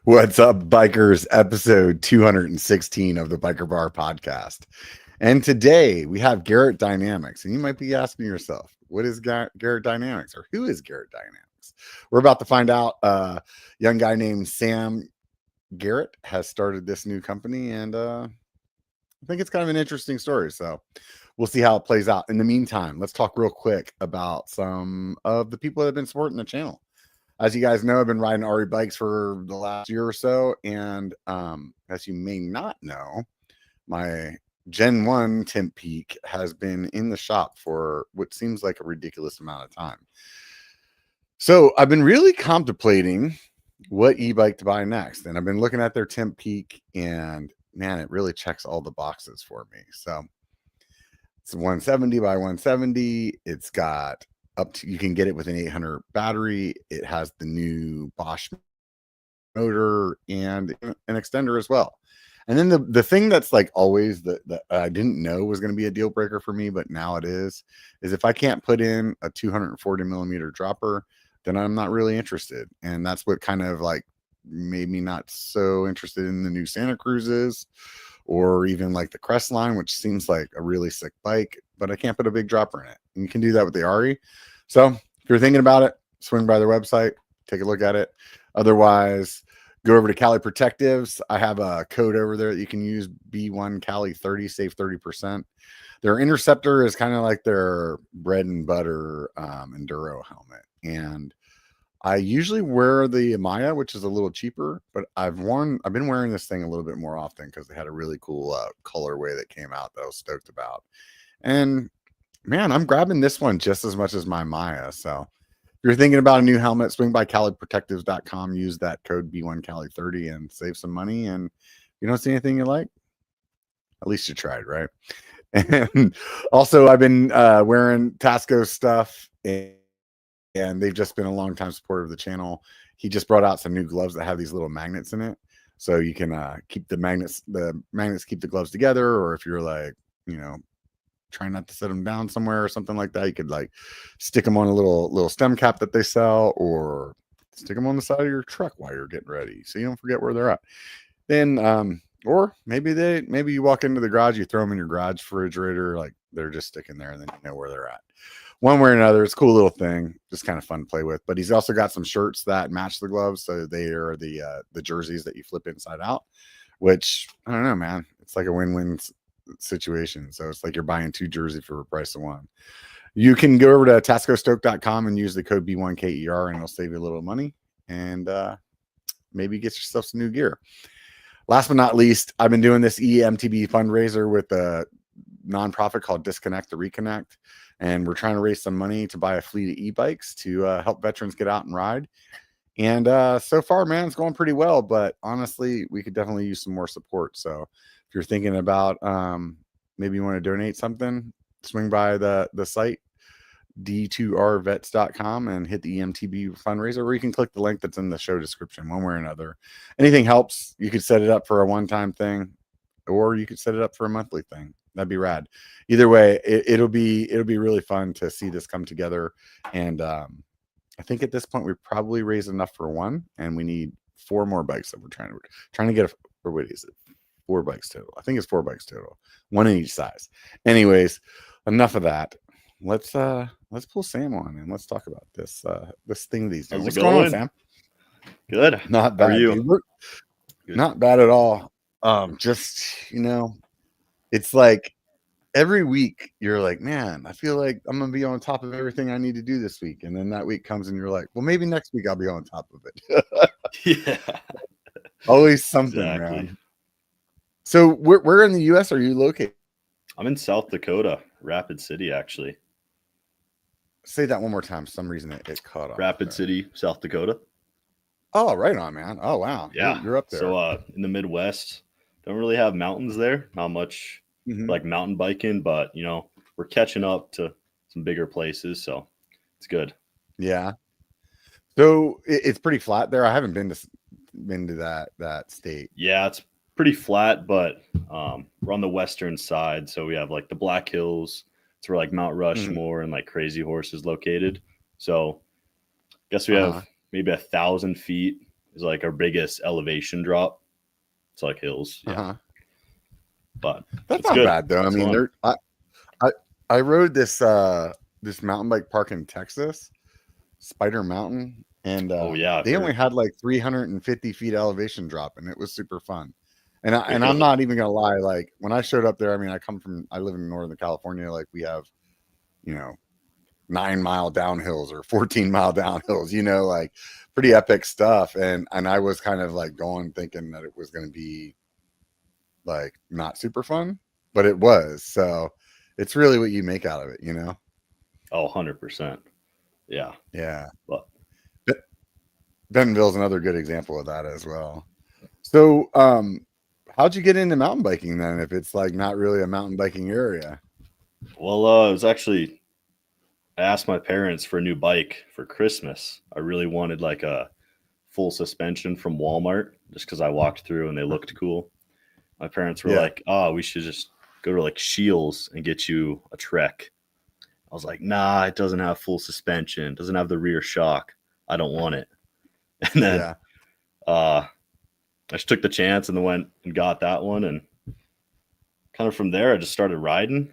What's up, bikers? Episode 216 of the Biker Bar podcast. And today we have Garret Dynamics. And you might be asking yourself, what is Garret Dynamics, or who is Garret Dynamics? We're about to find out. A young guy named Sam Garrett has started this new company, and I think it's kind of an interesting story. So we'll see how it plays out. In the meantime, let's talk real quick about some of the people that have been supporting the channel. As you guys know, I've been riding RE bikes for the last year or so. And as you may not know, my Gen 1 Temp Peak has been in the shop for what seems like a ridiculous amount of time. So I've been really contemplating what e-bike to buy next. And I've been looking at their Temp Peak, and man, it really checks all the boxes for me. So it's 170 by 170. It's got up to, you can get it with an 800 battery. It has the new Bosch motor and an extender as well. And then the thing that's like always that I didn't know was going to be a deal breaker for me, but now it is if I can't put in a 240 millimeter dropper, then I'm not really interested. And that's what kind of like made me not so interested in the new Santa Cruzes, or even like the Crest line, which seems like a really sick bike, but I can't put a big dropper in it. And you can do that with the RE. So if you're thinking about it, swing by their website, take a look at it. Otherwise, go over to Cali Protectives. I have a code over there that you can use, B1 Cali 30, save 30%. Their Interceptor is kind of like their bread and butter enduro helmet. And I usually wear the Maya, which is a little cheaper, but I've been wearing this thing a little bit more often because they had a really cool colorway that came out that I was stoked about. And man, I'm grabbing this one just as much as my Maya. So if you're thinking about a new helmet, swing by CaliProtectives.com, use that code B1Cali30 and save some money. And if you don't see anything you like, at least you tried, right? And also, I've been wearing Tasco stuff, and they've just been a long time supporter of the channel. He just brought out some new gloves that have these little magnets in it. So you can keep the magnets keep the gloves together. Or if you're like, trying not to set them down somewhere or something like that, you could like stick them on a little stem cap that they sell, or stick them on the side of your truck while you're getting ready, so you don't forget where they're at. Then or maybe you walk into the garage, you throw them in your garage refrigerator, like they're just sticking there, and then you know where they're at. One way or another, it's a cool little thing, just kind of fun to play with. But he's also got some shirts that match the gloves, so they are the jerseys that you flip inside out, which I don't know, man, it's like a win-win situation. So it's like you're buying two jerseys for the price of one. You can go over to tascostoke.com and use the code B1KER, and it'll save you a little money, and maybe get yourself some new gear. Last but not least, I've been doing this EMTB fundraiser with a nonprofit called Disconnect to Reconnect, and we're trying to raise some money to buy a fleet of e-bikes to help veterans get out and ride. And so far, man, it's going pretty well, but honestly, we could definitely use some more support. So if you're thinking about maybe you want to donate something, swing by the site d2rvets.com and hit the EMTB fundraiser, or you can click the link that's in the show description. One way or another, anything helps. You could set it up for a one-time thing, or you could set it up for a monthly thing. That'd be rad. Either way, it'll be really fun to see this come together. And I think at this point we've probably raised enough for one, and we need 4 more bikes that we're trying to get. Or what is it? 4 bikes total. I think it's 4 bikes total, 1 in each size. Anyways, enough of that. Let's pull Sam on and let's talk about this thing these days. What's going on, Sam? Good. Not bad. How are you? Not bad at all. Just it's like every week you're like, man, I feel like I'm gonna be on top of everything I need to do this week, and then that week comes and you're like, well, maybe next week I'll be on top of it. Yeah. Always something, exactly. Man. So where in the U.S. are you located? I'm in South Dakota, Rapid City, actually. Say that one more time. For some reason it cut off. Rapid City, South Dakota. Oh, right on, man. Oh, wow. Yeah. You're up there. So in the Midwest, don't really have mountains there. Not much like mountain biking, but, we're catching up to some bigger places. So it's good. Yeah. So it's pretty flat there. I haven't been to that state. Yeah, it's pretty flat, but we're on the western side. So we have like the Black Hills. It's where like Mount Rushmore and like Crazy Horse is located. So I guess we have maybe 1,000 feet is like our biggest elevation drop. It's like hills. Yeah. But that's it's not good. bad though. It's I mean, fun. I rode this this mountain bike park in Texas, Spider Mountain, and Oh yeah, I've they heard. only had like 350 feet elevation drop, and it was super fun. And I'm Really? not even gonna lie, like when I showed up there, I mean, I live in Northern California, like we have, you know, 9 mile downhills or 14 mile downhills, you know, like pretty epic stuff. And I was kind of like going thinking that it was gonna be like not super fun, but it was. So it's really what you make out of it, you know? Oh, 100%. Yeah. Yeah. But Bentonville's another good example of that as well. So, how'd you get into mountain biking then? If it's like not really a mountain biking area? well, it was actually I asked my parents for a new bike for Christmas. I really wanted like a full suspension from Walmart just because I walked through and they looked cool. My parents were Yeah. like, "Oh, we should just go to like Shields and get you a Trek." I was like, "Nah, it doesn't have full suspension. It doesn't have the rear shock. I don't want it." And then Yeah. I just took the chance and then went and got that one. And kind of from there, I just started riding.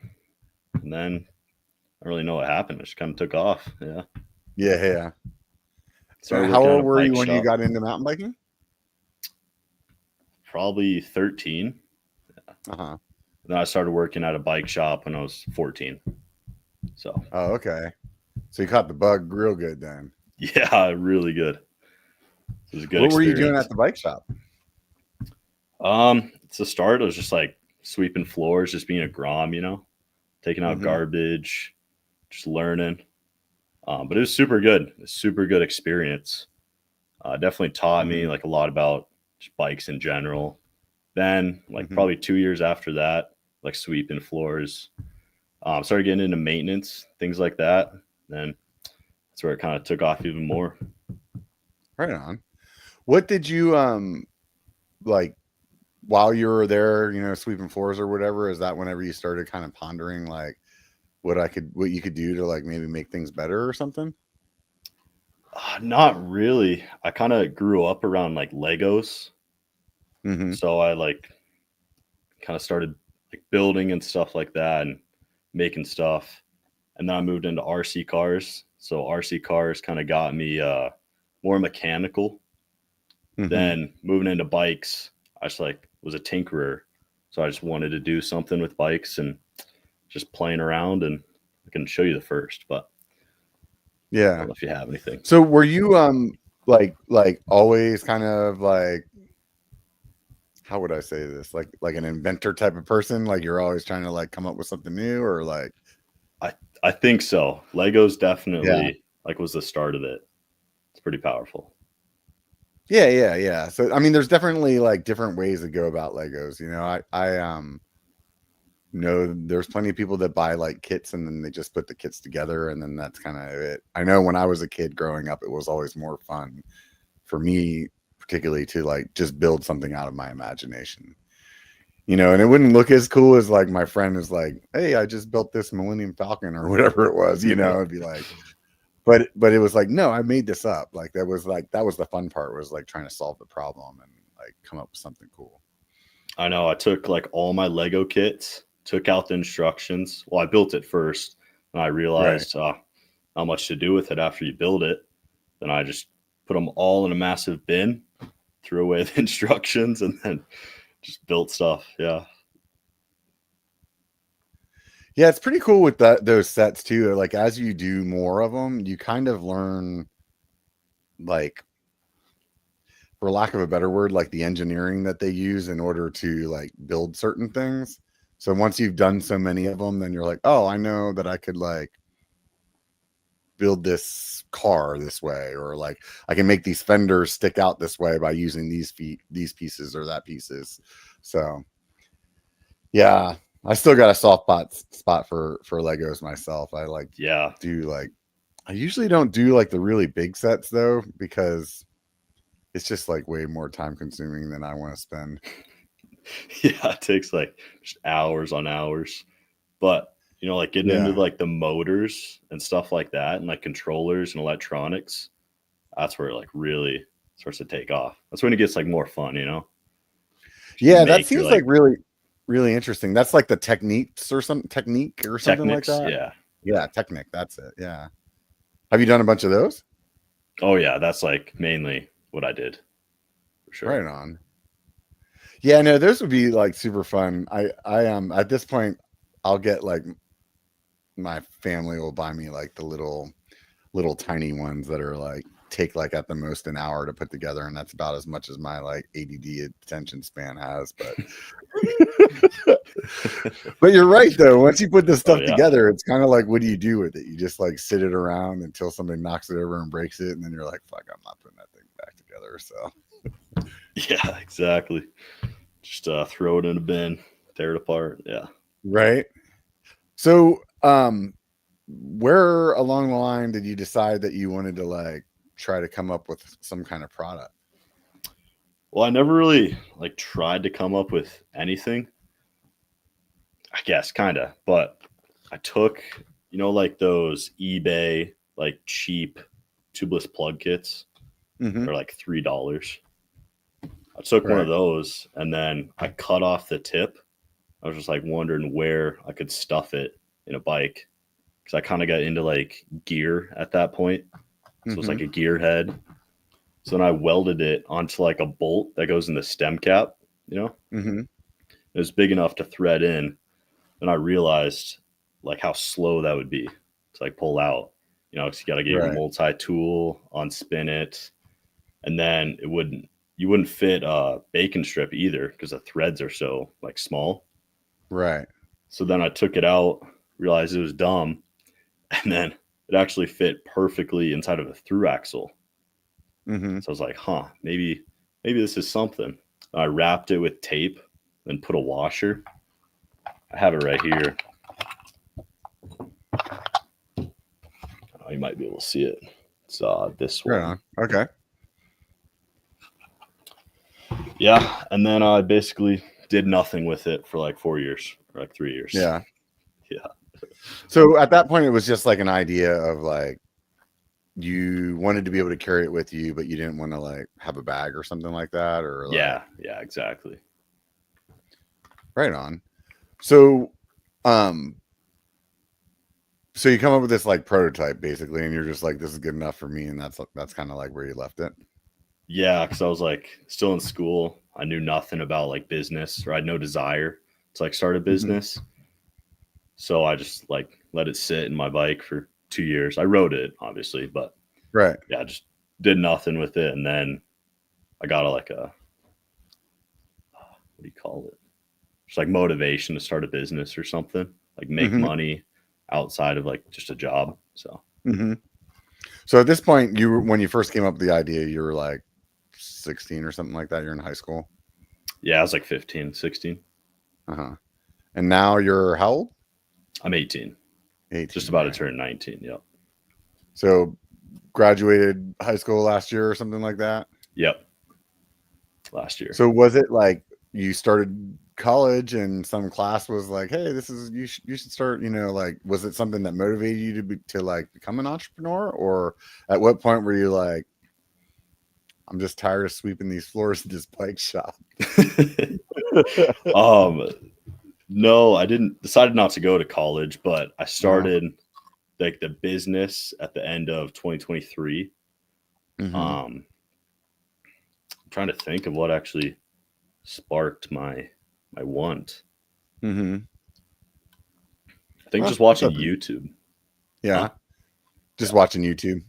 And then I don't really know what happened. I just kind of took off. Yeah. Yeah. Yeah. Started How working at old a were you bike when you shop, got into mountain biking? probably 13. Uh-huh. Then I started working at a bike shop when I was 14. So, Oh, okay. So you caught the bug real good then. yeah, really good. It was a good What were you doing experience. at the bike shop? It's the start. It was just like sweeping floors, just being a grom, taking out Mm-hmm. garbage, just learning. But it was super good. A super good experience. Definitely taught me Mm-hmm. like a lot about just bikes in general. Then, like Mm-hmm. probably 2 years after that, like sweeping floors, started getting into maintenance, things like that. Then that's where it kind of took off even more. Right on. What did you like while you were there, you know, sweeping floors or whatever? Is that whenever you started kind of pondering like what you could do to like maybe make things better or something? Not really. I kind of grew up around like Legos, Mm-hmm. so I like kind of started like building and stuff like that and making stuff. And then I moved into RC cars. So RC cars kind of got me more mechanical. Mm-hmm. Then moving into bikes, I just like was a tinkerer. So I just wanted to do something with bikes and just playing around. And I can show you the first, but I Yeah. don't know if you have anything. So were you like always kind of like, how would I say this? Like an inventor type of person? Like you're always trying to like come up with something new or like I think so. Legos yeah. definitely like was the start of it. It's pretty powerful. Yeah, yeah, yeah. So I mean there's definitely like different ways to go about Legos. You know, I know there's plenty of people that buy like kits and then they just put the kits together and then that's kind of it. I know when I was a kid growing up, it was always more fun for me, particularly to like just build something out of my imagination. You know, and it wouldn't look as cool as like my friend is like, "Hey, I just built this Millennium Falcon or whatever it was." You know, it'd be like, but it was like, no, I made this up. Like that was the fun part was like trying to solve the problem and like come up with something cool. I know I took like all my Lego kits, took out the instructions. Well, I built it first and I Right. realized how much to do with it after you build it. Then I just put them all in a massive bin, threw away the instructions, and then just built stuff. Yeah. Yeah, it's pretty cool with those sets too. Like as you do more of them, you kind of learn like for lack of a better word, like the engineering that they use in order to like build certain things. So once you've done so many of them, then you're like, oh, I know that I could like build this car this way, or like I can make these fenders stick out this way by using these pieces or that pieces. So yeah, I still got a spot for Legos myself. I like Yeah. do like I usually don't do like the really big sets though because it's just like way more time consuming than I want to spend. Yeah. It takes like just hours on hours. But, like getting into Yeah. like the motors and stuff like that and like controllers and electronics, that's where it like really starts to take off. That's when it gets like more fun, you know? Yeah, that seems like really, really interesting. That's like the technique or something like that. Yeah. Yeah, technique. That's it. Yeah. Have you done a bunch of those? Oh yeah, that's like mainly what I did. For sure. Right on. Yeah, no, those would be like super fun. I at this point, I'll get like my family will buy me like the little tiny ones that are like take like at the most an hour to put together, and that's about as much as my like ADD attention span has. But you're right though. Once you put this stuff together, it's kind of like, what do you do with it? You just like sit it around until somebody knocks it over and breaks it, and then you're like, fuck, I'm not putting that thing back together. So yeah, exactly. Just throw it in a bin, tear it apart. Yeah. Right. So where along the line did you decide that you wanted to like try to come up with some kind of product? Well, I never really like tried to come up with anything. I guess kind of, but I took, you know, like those eBay like cheap tubeless plug kits. They're like $3. I took one of those and then I cut off the tip. I was just like wondering where I could stuff it in a bike, because I kind of got into like gear at that point. So it's like a gear head. So then I welded it onto like a bolt that goes in the stem cap, you know? It was big enough to thread in. And I realized like how slow that would be to like pull out, you know, because you got to get your multi-tool, unspin it. And then you wouldn't fit a bacon strip either because the threads are so like small. Right. So then I took it out, realized it was dumb, and then it actually fit perfectly inside of a through axle. So I was like, maybe this is something. I wrapped it with tape and put a washer. I have it right here. Oh, you might be able to see it. It's this one. Right on. Okay. Yeah, and then I basically did nothing with it for like 4 years or like 3 years. Yeah. Yeah. So at that point, it was just like an idea of like you wanted to be able to carry it with you, but you didn't want to like have a bag or something like that, or like... yeah, exactly. Right on. So, so you come up with this like prototype basically, and you're just like, this is good enough for me, and that's kind of like where you left it. Yeah, because I was like still in school. I knew nothing about like business, or I had no desire to like start a business. So I just like let it sit in my bike for 2 years. I rode it obviously, but yeah, I just did nothing with it. And then I got what do you call it? Just like motivation to start a business or something, like make money outside of like just a job. So, so at this point, when you first came up with the idea, you were like 16 or something like that. You're in high school. Yeah, I was like 15, 16. And now you're how old? I'm 18. 18. Just about to turn 19. Yep. So graduated high school last year or something like that? Yep. Last year. So was it like you started college and some class was like, hey, this is, you should start, you know, like, was it something that motivated you to like become an entrepreneur? Or at what point were you like, I'm just tired of sweeping these floors at this bike shop? No, I decided not to go to college, but I started like the business at the end of 2023. I'm trying to think of what actually sparked my want. I think just watching YouTube. Yeah. Just watching YouTube.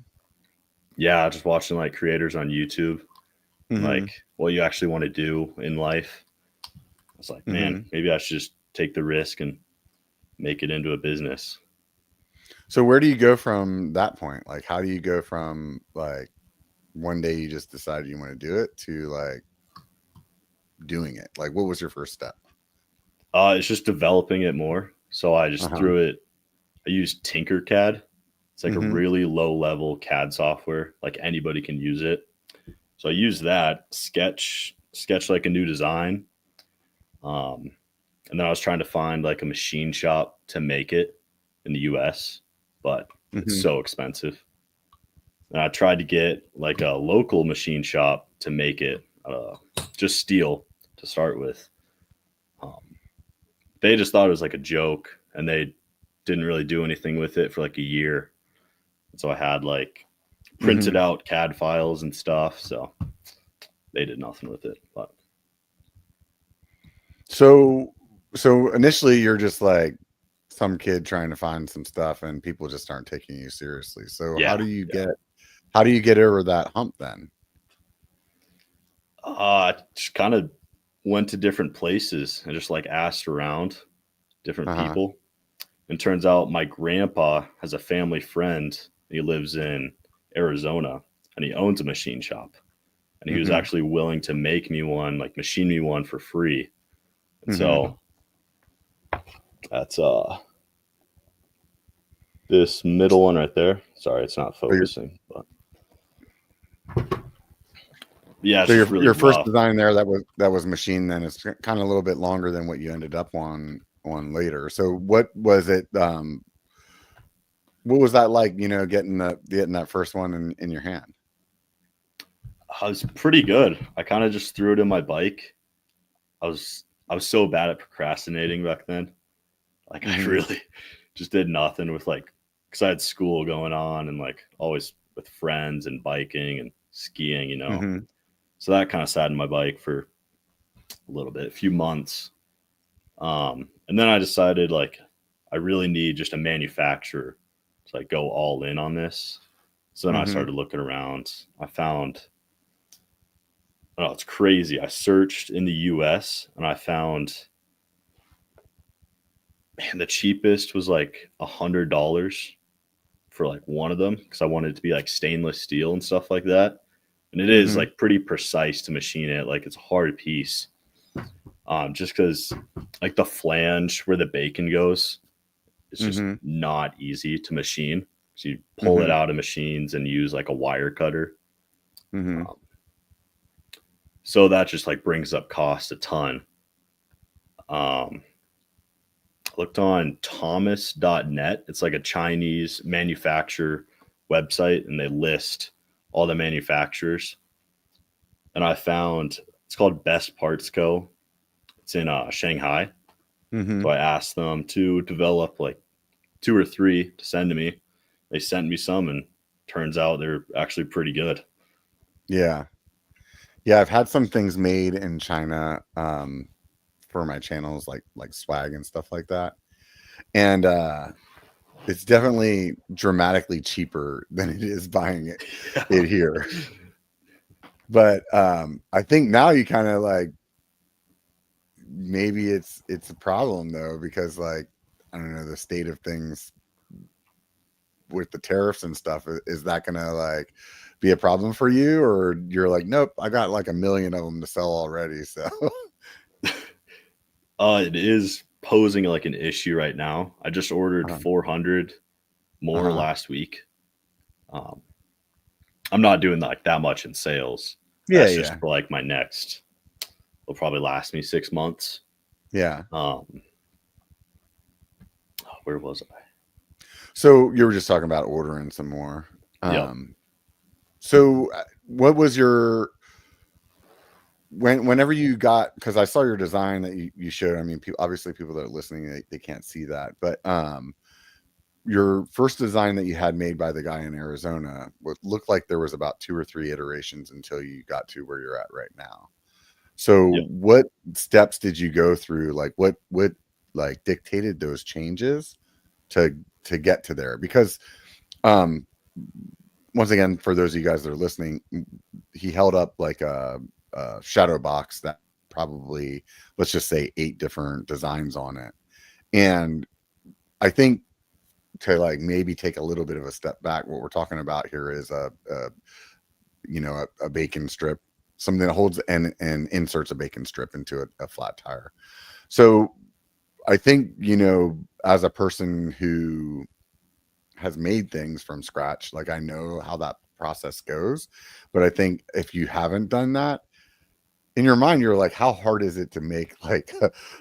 Yeah, just watching like creators on YouTube, like what you actually want to do in life. I was like, man, maybe I should just take the risk and make it into a business. So where do you go from that point? Like, how do you go from like one day you just decided you want to do it to like doing it? Like, what was your first step? It's just developing it more. So I just threw it. I used Tinkercad. It's like a really low level CAD software. Like anybody can use it. So I used that, sketch like a new design. And then I was trying to find like a machine shop to make it in the US, but it's so expensive. And I tried to get like a local machine shop to make it just steel to start with. Um, they just thought it was like a joke, and they didn't really do anything with it for like a year. So I had like printed out CAD files and stuff. So they did nothing with it. But so initially you're just like some kid trying to find some stuff, and people just aren't taking you seriously. So yeah, how do you get over that hump then? just kind of went to different places and just like asked around different Uh-huh. people. And turns out my grandpa has a family friend. He lives in Arizona, and he owns a machine shop. And he was actually willing to make me one, like machine me one for free. And so that's this middle one right there. Sorry, it's not focusing, but yeah, it's So just really your first rough. design there that was machine, then it's kind of a little bit longer than what you ended up on later. So what was it? What was that like? Getting that first one in your hand. I was pretty good. I kind of just threw it in my bike. I was so bad at procrastinating back then. Like I really just did nothing with like, because I had school going on and like always with friends and biking and skiing. So that kind of sat in my bike for a little bit, a few months. And then I decided like I really need just a manufacturer to like go all in on this. So then I started looking around. I found, oh, it's crazy. I searched in the US and I found, man, the cheapest was like $100 for like one of them because I wanted it to be like stainless steel and stuff like that. And it is like pretty precise to machine it. Like it's a hard piece. Just because like the flange where the bacon goes, it's just not easy to machine. So you pull it out of machines and use like a wire cutter. So that just like brings up cost a ton. Looked on thomas.net. It's like a Chinese manufacturer website, and they list all the manufacturers. And I found it's called Best Parts Co. It's in Shanghai. So I asked them to develop like 2 or 3 to send to me. They sent me some, and turns out they're actually pretty good. Yeah. I've had some things made in China for my channels, like swag and stuff like that, and it's definitely dramatically cheaper than it is buying it here. But I think now you kind of like, maybe it's a problem though, because like, I don't know, the state of things with the tariffs and stuff. Is that gonna like be a problem for you, or you're like, nope, I got like 1 million of them to sell already? So it is posing like an issue right now. I just ordered 400 more last week. I'm not doing like that much in sales. That's just for like my next, will probably last me 6 months. Where was I? So you were just talking about ordering some more. So what was your, whenever you got, because I saw your design that you showed. I mean, obviously people that are listening, they can't see that, but your first design that you had made by the guy in Arizona looked like there was about 2 or 3 iterations until you got to where you're at right now. So what steps did you go through? Like what like dictated those changes to get to there? Because once again, for those of you guys that are listening, he held up like a shadow box that probably, let's just say, 8 different designs on it. And I think, to like maybe take a little bit of a step back, what we're talking about here is a bacon strip, something that holds and inserts a bacon strip into a flat tire. So I think, as a person who has made things from scratch, like I know how that process goes, but I think if you haven't done that, in your mind, you're like, how hard is it to make like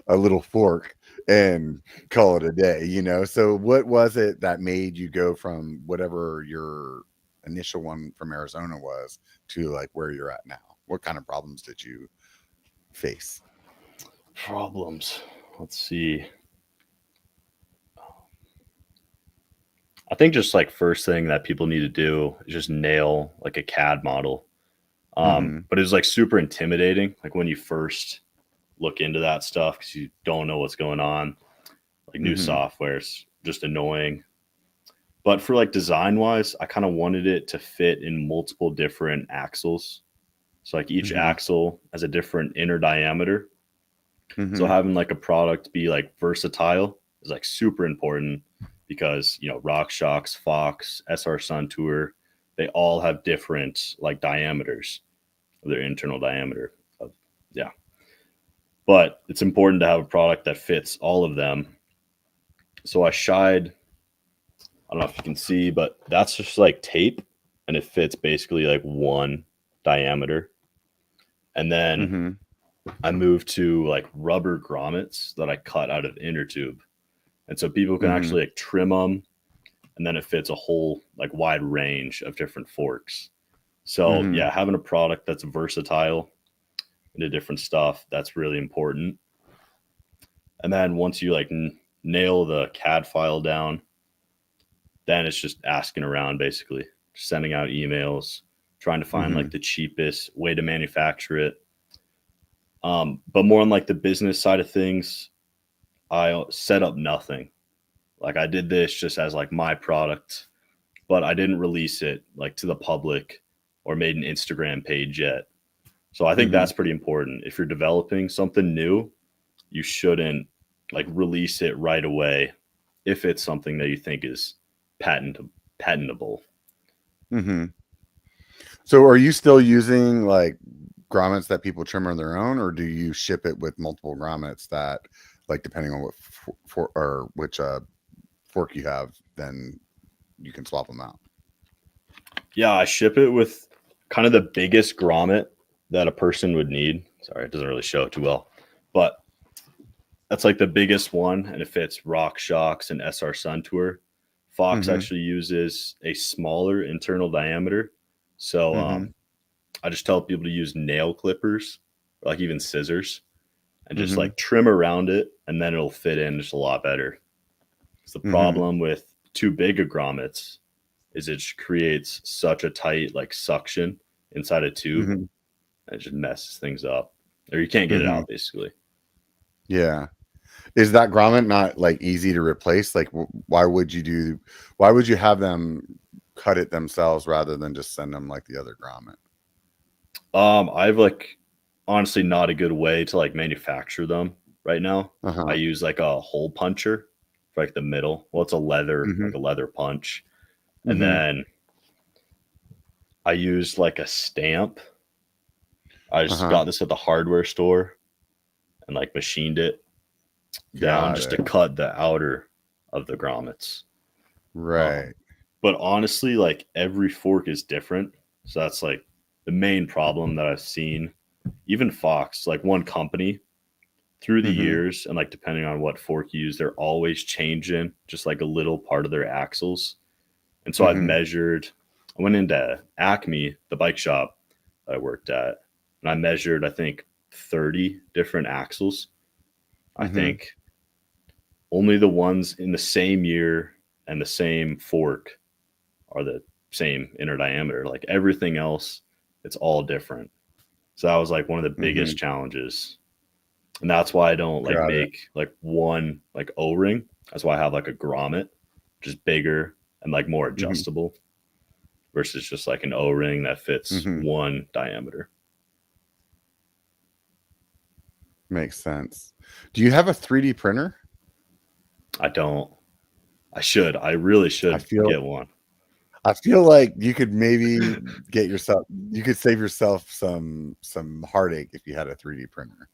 a little fork and call it a day? So what was it that made you go from whatever your initial one from Arizona was to like where you're at now? What kind of problems did you face? Problems. Let's see. I think just like first thing that people need to do is just nail like a CAD model. But it was like super intimidating. Like when you first look into that stuff because you don't know what's going on. Like new software's just annoying. But for like design wise, I kind of wanted it to fit in multiple different axles. So like each axle has a different inner diameter. So having like a product be like versatile is like super important because, you know, RockShox, Fox, SR Sun Tour, they all have different like diameters of their internal diameter. Yeah. But it's important to have a product that fits all of them. So I shied, I don't know if you can see, but that's just like tape and it fits basically like one diameter. And then I moved to like rubber grommets that I cut out of inner tube. And so people can actually like trim them and then it fits a whole like wide range of different forks. So yeah, having a product that's versatile into different stuff, that's really important. And then once you like nail the CAD file down, then it's just asking around basically, sending out emails, trying to find like the cheapest way to manufacture it. But more on like the business side of things, I set up nothing. Like I did this just as like my product, but I didn't release it like to the public or made an Instagram page yet. So I think that's pretty important. If you're developing something new, you shouldn't like release it right away if it's something that you think is patentable. So are you still using like grommets that people trim on their own, or do you ship it with multiple grommets that, like, depending on what which fork you have, then you can swap them out? Yeah, I ship it with kind of the biggest grommet that a person would need. Sorry, it doesn't really show too well, but that's like the biggest one, and it fits RockShox and SR Sun Tour. Fox actually uses a smaller internal diameter. So I just tell people to use nail clippers, or like even scissors, and just like trim around it, and then it'll fit in just a lot better. It's the problem with too big of grommets is it creates such a tight like suction inside a tube, and it just messes things up, or you can't get it out basically. Yeah. Is that grommet not like easy to replace? Like, why would you have them cut it themselves rather than just send them like the other grommet? I've like honestly not a good way to like manufacture them right now. I use like a hole puncher for like the middle. Well, it's a leather, like a leather punch. And then I used like a stamp. I just got this at the hardware store and like machined it down just to cut the outer of the grommets. Right. But honestly, like every fork is different. So that's like the main problem that I've seen. Even Fox, like one company through the years, and like depending on what fork you use, they're always changing just like a little part of their axles. And so I went into Acme, the bike shop that I worked at, and I measured, I think, 30 different axles. I think only the ones in the same year and the same fork are the same inner diameter. Like everything else, it's all different. So that was like one of the biggest challenges. And that's why I don't like make like one like O-ring. That's why I have like a grommet, just bigger and like more adjustable versus just like an O-ring that fits one diameter. Makes sense. Do you have a 3D printer? I don't. I should. I really should get one. I feel like you could maybe you could save yourself some heartache if you had a 3D printer.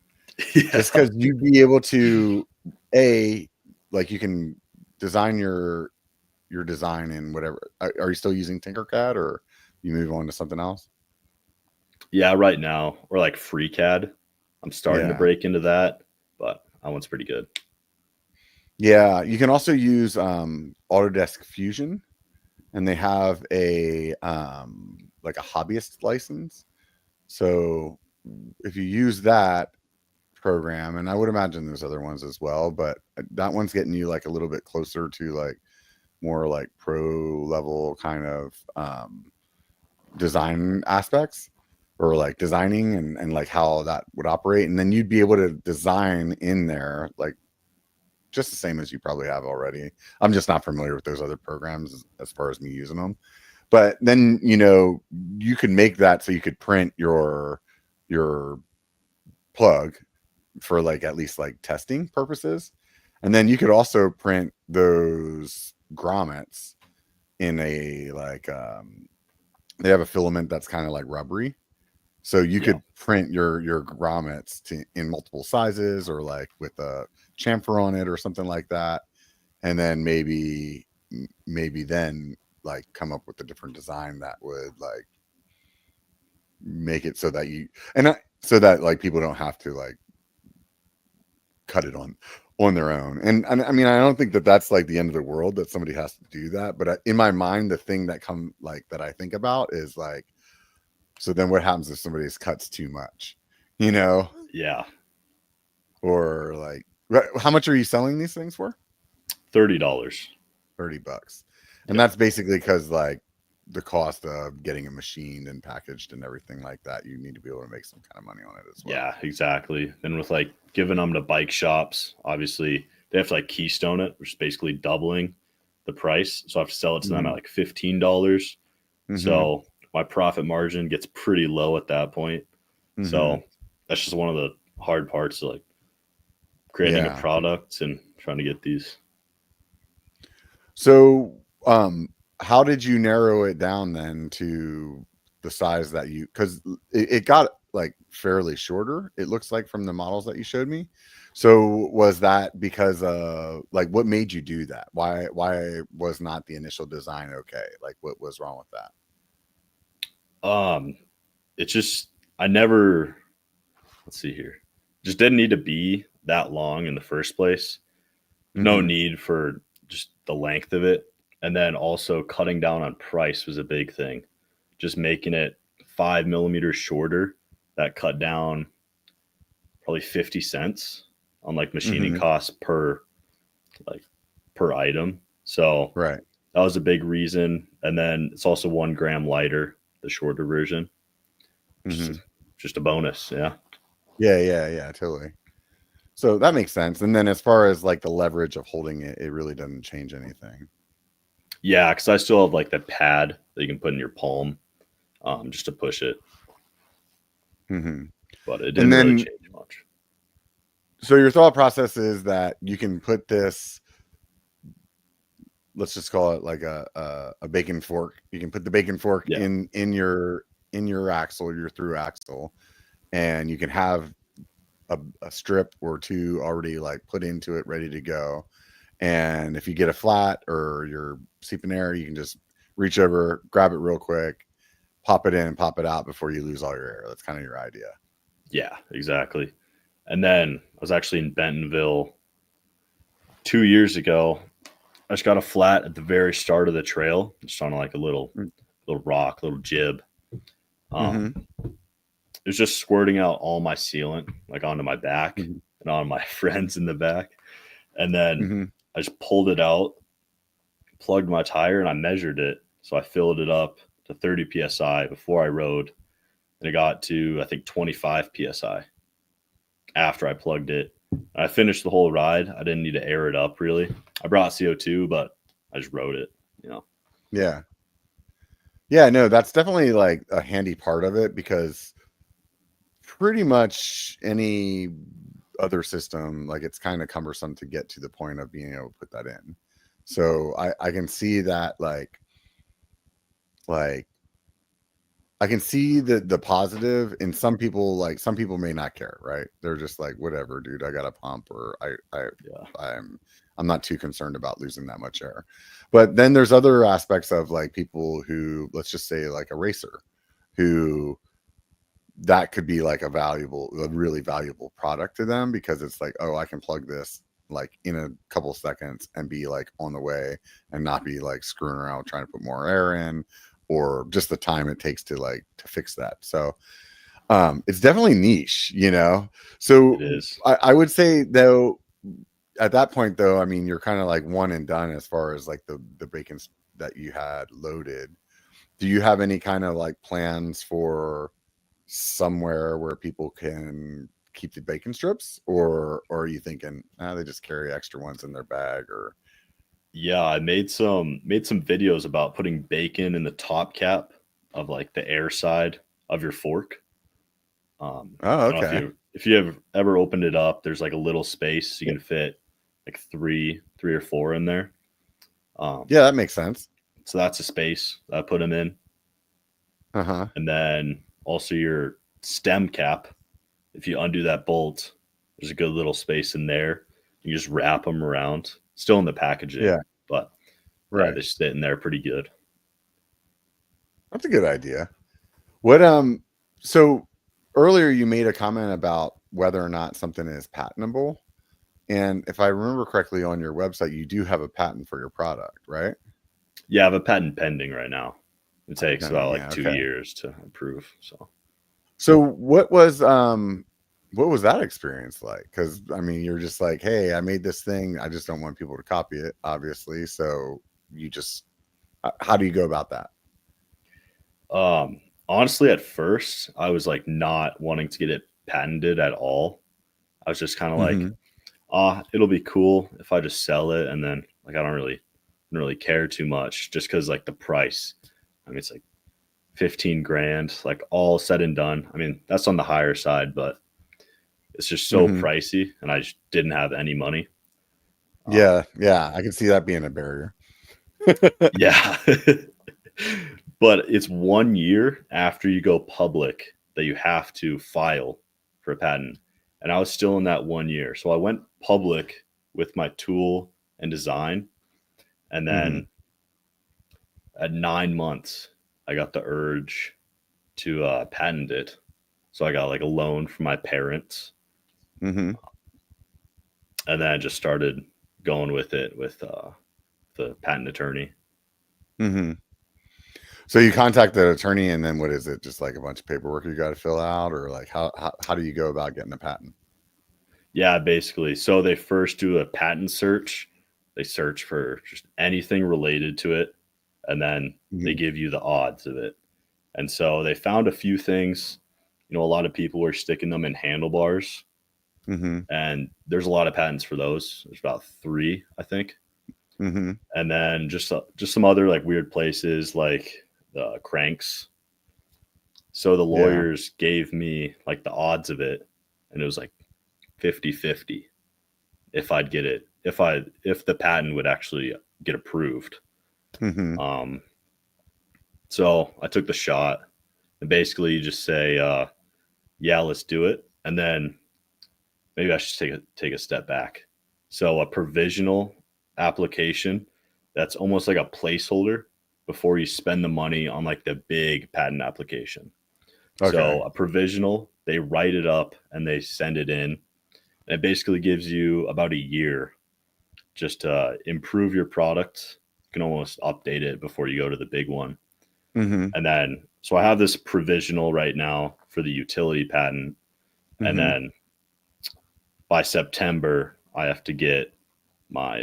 Yeah. Just because you'd be able to, like you can design your design in whatever. Are you still using Tinkercad, or you move on to something else? Yeah, right now, or like FreeCAD. I'm starting to break into that, but that one's pretty good. Yeah, you can also use Autodesk Fusion, and they have a like a hobbyist license. So if you use that program, and I would imagine there's other ones as well, but that one's getting you like a little bit closer to like more like pro level kind of design aspects, or like designing and like how that would operate. And then you'd be able to design in there like just the same as you probably have already. I'm just not familiar with those other programs as far as me using them. But then, you know, you could make that so you could print your plug for like at least like testing purposes. And then you could also print those grommets in a like they have a filament that's kind of like rubbery. So you could print your grommets in multiple sizes, or like with a chamfer on it or something like that. And then maybe then like come up with a different design that would like make it so that so that like people don't have to like cut it on their own. And I mean, I don't think that that's like the end of the world that somebody has to do that. But in my mind, the thing that that I think about is like, so then what happens if somebody's cuts too much, you know? Yeah. Or like, how much are you selling these things for? $30. $30. And that's basically because like the cost of getting a machined and packaged and everything like that, you need to be able to make some kind of money on it as well. Yeah, exactly. And with like giving them to bike shops, obviously they have to like keystone it, which is basically doubling the price. So I have to sell it to them at like $15. Mm-hmm. So my profit margin gets pretty low at that point. Mm-hmm. So that's just one of the hard parts of like creating a product and trying to get these. So how did you narrow it down then to the size that you, because it got like fairly shorter, it looks like, from the models that you showed me. So was that because like what made you do that? Why was not the initial design okay? Like what was wrong with that? It's just, let's see here, just didn't need to be that long in the first place. No need for just the length of it. And then also cutting down on price was a big thing. Just making it 5 millimeters shorter, that cut down probably 50 cents on like machining costs per item. So that was a big reason. And then it's also 1 gram lighter, the shorter version. Just a bonus. Yeah, totally. So that makes sense. And then as far as like the leverage of holding it, it really doesn't change anything. Yeah, because I still have like that pad that you can put in your palm, just to push it. But it didn't really change much. So your thought process is that you can put this, let's just call it like a bacon fork. You can put the bacon fork in your axle, your through axle, and you can have a strip or two already like put into it, ready to go. And if you get a flat or you're seeping air, you can just reach over, grab it real quick, pop it in and pop it out before you lose all your air. That's kind of your idea. Yeah, exactly. And then I was actually in Bentonville 2 years ago. I just got a flat at the very start of the trail, just on like a little rock, little jib. It was just squirting out all my sealant, like onto my back and on my friends in the back. And then I just pulled it out, plugged my tire, and I measured it. So I filled it up to 30 PSI before I rode. And it got to, I think, 25 PSI after I plugged it. I finished the whole ride. I didn't need to air it up, really. I brought CO2, but I just rode it, Yeah. Yeah, no, that's definitely like a handy part of it, because pretty much any other system, like it's kind of cumbersome to get to the point of being able to put that in. So I can see that like I can see the positive in some people. Like some people may not care, right? They're just like, whatever, dude, I got a pump, or I'm not too concerned about losing that much air. But then there's other aspects of like people who, let's just say like a racer, who that could be like a really valuable product to them, because it's like, oh, I can plug this like in a couple seconds and be like on the way and not be like screwing around trying to put more air in, or just the time it takes to like to fix that. So it's definitely niche, you know. So It is. I would say though, at that point though, I mean, you're kind of like one and done as far as like the bacon that you had loaded. Do you have any kind of like plans for somewhere where people can keep the bacon strips, or are you thinking they just carry extra ones in their bag? Or Yeah, I made some videos about putting bacon in the top cap of like the air side of your fork. oh, I don't know okay, if you have ever opened it up. There's like a little space you can fit like three or four in there. Um, yeah, that makes sense. so that's a space that I put them in, Uh-huh. and then also your stem cap. If you undo that bolt, there's a good little space in there. You just wrap them around, still in the packaging, Yeah, but yeah, right. they sit in there pretty good. That's a good idea. What so earlier you made a comment about whether or not something is patentable. And if I remember correctly, on your website, you do have a patent for your product, right? Yeah, I have a patent pending right now. It takes about like Yeah, two okay. years to approve. So So what was that experience like? Because I mean, you're just like, hey, I made this thing. I just don't want people to copy it, obviously. So you just how do you go about that? honestly, at first, I was like not wanting to get it patented at all. I was just kind of like, Mm-hmm. it'll be cool if I just sell it, and then like I don't really care too much, just because like the price. I mean, it's like 15 grand, like all said and done. I mean, that's on the higher side, but it's just so Mm-hmm. pricey, and I just didn't have any money. Um, Yeah, yeah, I can see that being a barrier. yeah. But it's 1 year after you go public that you have to file for a patent. And I was still in that 1 year. So I went public with my tool and design. And Mm-hmm. then at 9 months, I got the urge to patent it. So I got like a loan from my parents. Mm-hmm. And then I just started going with it with the patent attorney. Mm-hmm. So you contact the attorney, and then what is it? Just like a bunch of paperwork you got to fill out, or like how do you go about getting a patent? Yeah, basically. So they first do a patent search. They search for just anything related to it, and then they Mm-hmm. give you the odds of it. And so they found a few things. You know, a lot of people were sticking them in handlebars, Mm-hmm. and there's a lot of patents for those. There's about three, I think. Mm-hmm. And then just some other like weird places like the cranks. So the Yeah. lawyers gave me like the odds of it, and it was like 50-50 if I'd get it, if the patent would actually get approved. Mm-hmm. Um, so I took the shot, and basically you just say, "Yeah, let's do it," and then maybe I should take a step back. So a provisional application, that's almost like a placeholder before you spend the money on like the big patent application. Okay. So a provisional, they write it up and they send it in. And it basically gives you about a year just to improve your product. You can almost update it before you go to the big one. Mm-hmm. And then, so I have this provisional right now for the utility patent. And Mm-hmm. then by September, I have to get my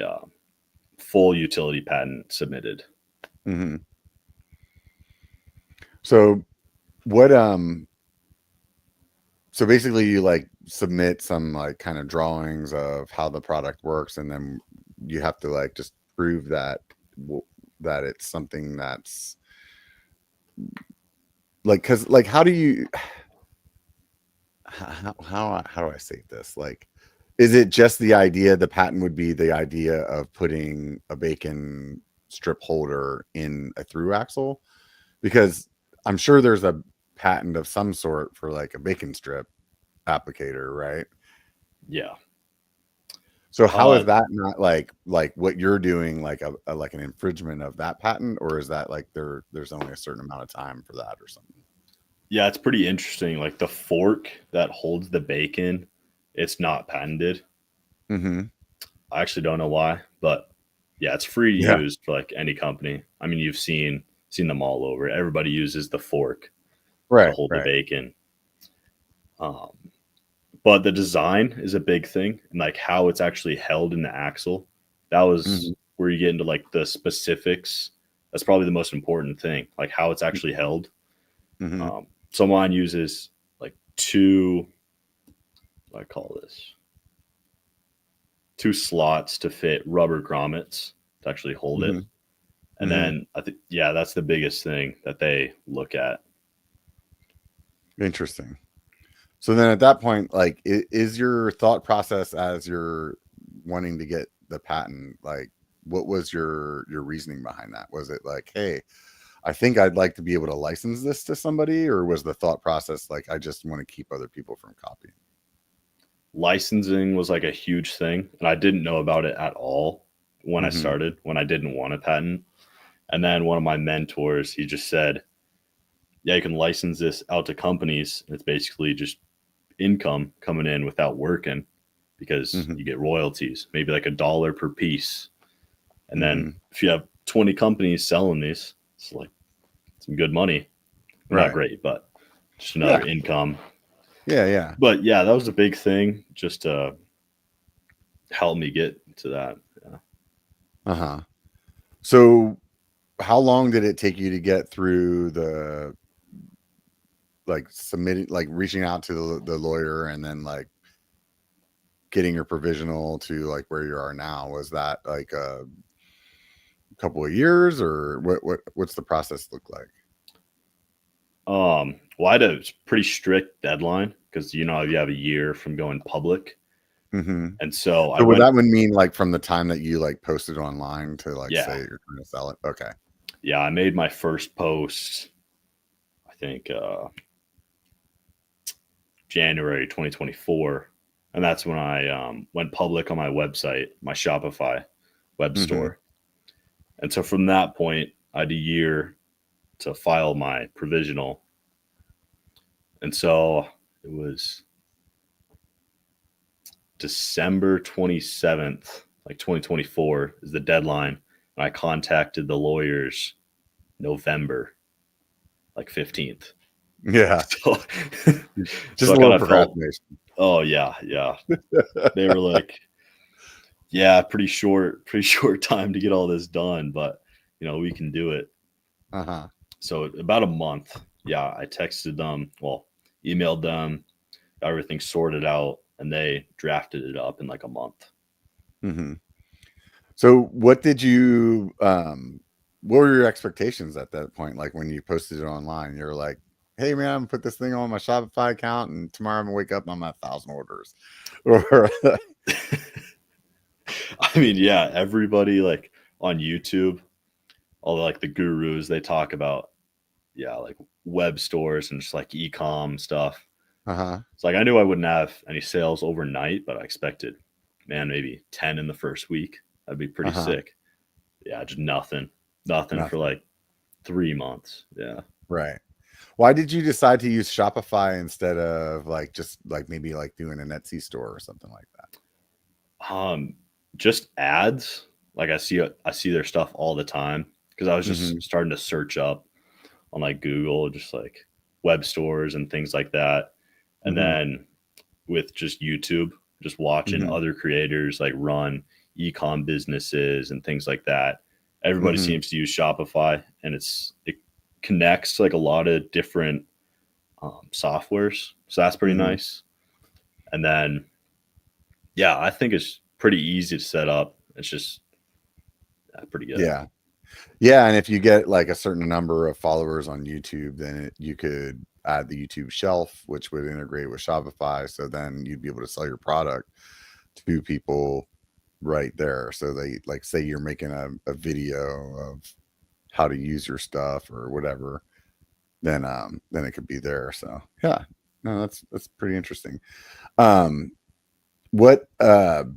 full utility patent submitted. Mm-hmm. So what so basically you like submit some like kind of drawings of how the product works, and then you have to like just prove that that it's something that's like, because like how do you how do I say this? Like, is it just the idea, the patent would be the idea of putting a bacon strip holder in a through axle? Because I'm sure there's a patent of some sort for like a bacon strip applicator, right? Yeah. So how is Uh, that not like what you're doing, like a like an infringement of that patent, or is that like there's only a certain amount of time for that or something? yeah, it's pretty interesting. Like the fork that holds the bacon, it's not patented. Mm-hmm. I actually don't know why, but yeah, it's free to Yeah. use for like any company. I mean, you've seen them all over. Everybody uses the fork to Right. hold the Right. bacon. Um, but the design is a big thing, and like how it's actually held in the axle. That was Mhm. where you get into like the specifics. That's probably the most important thing, like how it's actually held. Mhm. So mine uses like two, what do I call this? Two slots to fit rubber grommets to actually hold it. Mhm. And Mhm. then I think, yeah, that's the biggest thing that they look at. Interesting. So then at that point, like, is your thought process as you're wanting to get the patent, like, what was your reasoning behind that? Was it like, hey, I think I'd like to be able to license this to somebody, or was the thought process like, I just want to keep other people from copying? Licensing was like a huge thing, and I didn't know about it at all when I Mm-hmm. started, when I didn't want a patent. And then one of my mentors, he just said, yeah, you can license this out to companies. It's basically just income coming in without working because Mm-hmm. you get royalties, maybe like $1 per piece. And then Mm-hmm. if you have 20 companies selling these, it's like some good money. Not Right. great, but just another Yeah. income. Yeah. Yeah. But yeah, that was a big thing just to help me get to that. Yeah. Uh-huh. So how long did it take you to get through the, like, submitting, like reaching out to the lawyer and then like getting your provisional to like where you are now? Was that like a couple of years, or what's the process look like? Well, I had a pretty strict deadline because you have a year from going public, Mm-hmm. and so I So would went. that would mean like from the time that you like posted online to like Yeah, say you're trying to sell it? Okay. yeah, I made my first post. I think January 2024, and that's when I went public on my website, my Shopify web Mm-hmm. store. And so from that point, I had a year to file my provisional, and so it was December 27th, like 2024 is the deadline. And I contacted the lawyers November, like 15th. Yeah. So, so Just I a kind little of felt, procrastination. oh yeah, yeah. They were like, yeah, pretty short time to get all this done, but we can do it. Uh-huh. So about a month, yeah, I texted them, well, emailed them, got everything sorted out, and they drafted it up in like a month. Mm-hmm. So what were your expectations at that point? Like when you posted it online, you're like, hey man, I'm gonna put this thing on my Shopify account and tomorrow I'm gonna wake up and I'm at 1,000 orders. Or I mean, yeah, everybody like on YouTube, all like the gurus, they talk about, yeah, like web stores and just like e-com stuff. uh-huh. It's like I knew I wouldn't have any sales overnight, but I expected, man, maybe 10 in the first week. That'd be pretty Uh-huh. sick. Yeah, just nothing for Nothing. like 3 months. Yeah. Right. Why did you decide to use Shopify instead of like just like maybe like doing an Etsy store or something like that? Just ads. Like I see their stuff all the time because I was Mm-hmm. just starting to search up on like Google, just like web stores and things like that. And Mm-hmm. then with just YouTube, just watching Mm-hmm. other creators like run e-com businesses and things like that. Everybody Mm-hmm. seems to use Shopify, and it connects like a lot of different softwares, so that's pretty Mm-hmm. nice. And then, yeah, I think it's pretty easy to set up. It's just pretty good. Yeah. Yeah, and if you get like a certain number of followers on YouTube, then you could add the YouTube shelf, which would integrate with Shopify. So then you'd be able to sell your product to people right there. So they like say you're making a video of how to use your stuff or whatever, then it could be there. So yeah, no, that's pretty interesting. Um, what at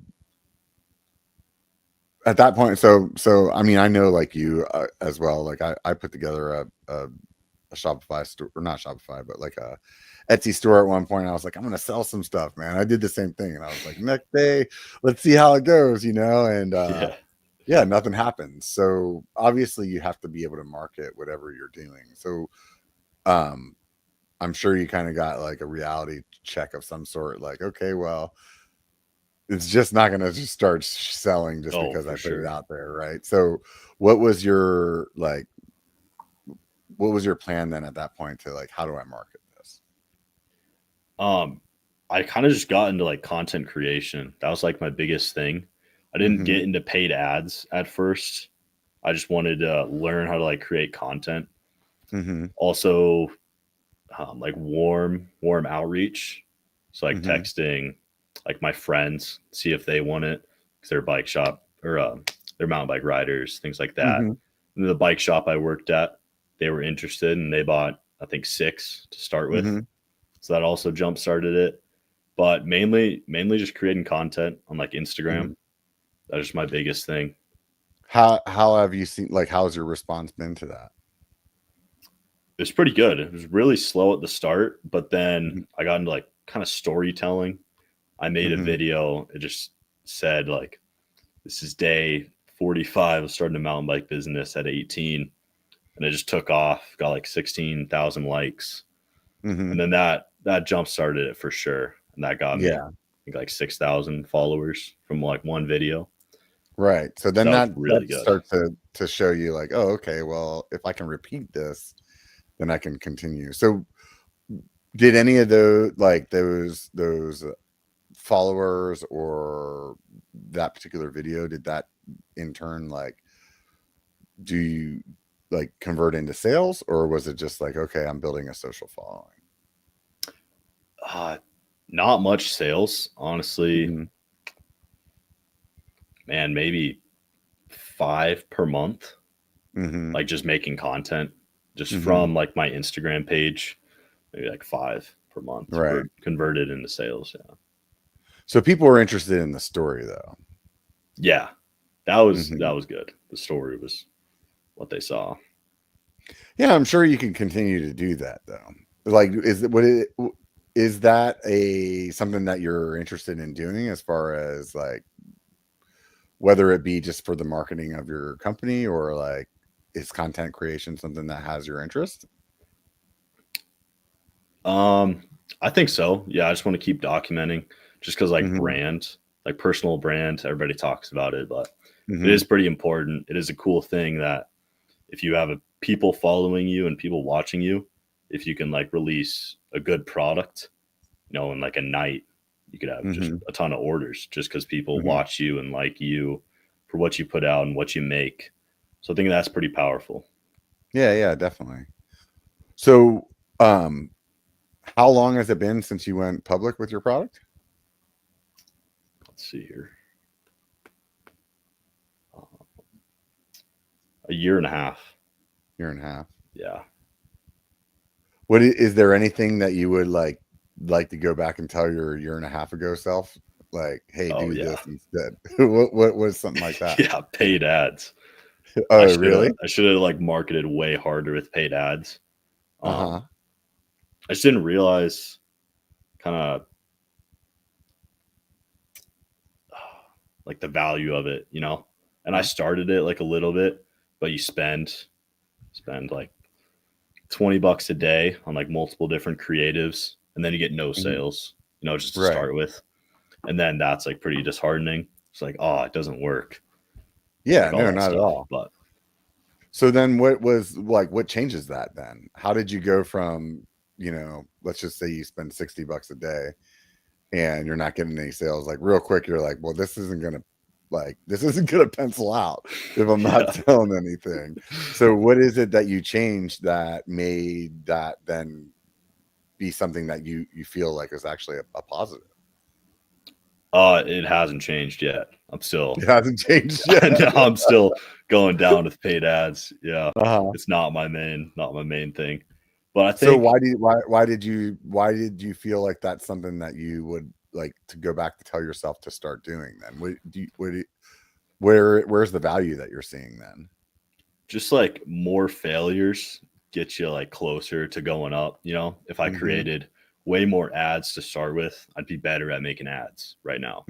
that point, so I mean, I know like you as well. Like I put together a Shopify store, or not Shopify, but like a Etsy store at one point. I was like, I'm gonna sell some stuff, man. I did the same thing, and I was like, next day, let's see how it goes, and Yeah. yeah, nothing happens. So obviously you have to be able to market whatever you're doing. So I'm sure you kind of got like a reality check of some sort, like, okay, well, it's just not going to just start selling just because I put it out there, right? So what was your plan then at that point to like, how do I market this? I kind of just got into like content creation. That was like my biggest thing. I didn't get into paid ads at first. I just wanted to learn how to like create content. Also, like warm outreach. So like texting like my friends, see if they want it because they're bike shop or they're mountain bike riders, things like that. And the bike shop I worked at, they were interested and they bought, I think, 6 to start with. So that also jump started it. But mainly just creating content on like Instagram. That is my biggest thing. How have you seen, like, how's your response been to that? It was pretty good. It was really slow at the start, but then I got into like kind of storytelling. I made a video. It just said like, this is day 45 of starting a mountain bike business at 18. And it just took off, got like 16,000 likes. And then that jump started it for sure. And that got me I think like 6,000 followers from like one video. Right. So then that really good. starts to show you like, oh, okay, well, if I can repeat this, then I can continue. So did any of those followers or that particular video, did that in turn, like, do you like convert into sales, or was it just like, okay, I'm building a social following? Not much sales, honestly. Man, maybe 5 per month. Like just making content just from like my Instagram page, maybe like 5 per month, right? Converted into sales. Yeah. So people were interested in the story though. Yeah, that was good. The story was what they saw. Yeah, I'm sure you can continue to do that though. Like, is that something that you're interested in doing, as far as like whether it be just for the marketing of your company, or like, is content creation something that has your interest? I think so. Yeah, I just want to keep documenting, just because like brand, like personal brand, everybody talks about it, but it is pretty important. It is a cool thing that if you have people following you and people watching you, if you can like release a good product, in like a night, you could have just a ton of orders just because people watch you and like you for what you put out and what you make. So I think that's pretty powerful. Yeah, definitely. So, how long has it been since you went public with your product? Let's see here. A year and a half. Year and a half. Yeah. What is there anything that you would like to go back and tell your year and a half ago self? Like, hey, do this instead. What was something like that? Yeah, paid ads. Oh, really? I should have like marketed way harder with paid ads. I just didn't realize kind of like the value of it, and I started it like a little bit, but you spend like $20 a day on like multiple different creatives, and then you get no sales, just to start with. And then that's like pretty disheartening. It's like, oh, it doesn't work. Yeah, no, not at all. But so then what changes that then? How did you go from, let's just say you spend $60 a day and you're not getting any sales, like real quick, you're like, well, this isn't going to pencil out if I'm not selling anything. So what is it that you changed that made that then be something that you feel like is actually a positive? It hasn't changed yet. It hasn't changed yet. No, I'm still going down with paid ads. Yeah. It's not my main thing. But I think, so why did you feel like that's something that you would like to go back to tell yourself to start doing then? Where's the value that you're seeing then? Just like more failures get you like closer to going up. If I created way more ads to start with, I'd be better at making ads right now.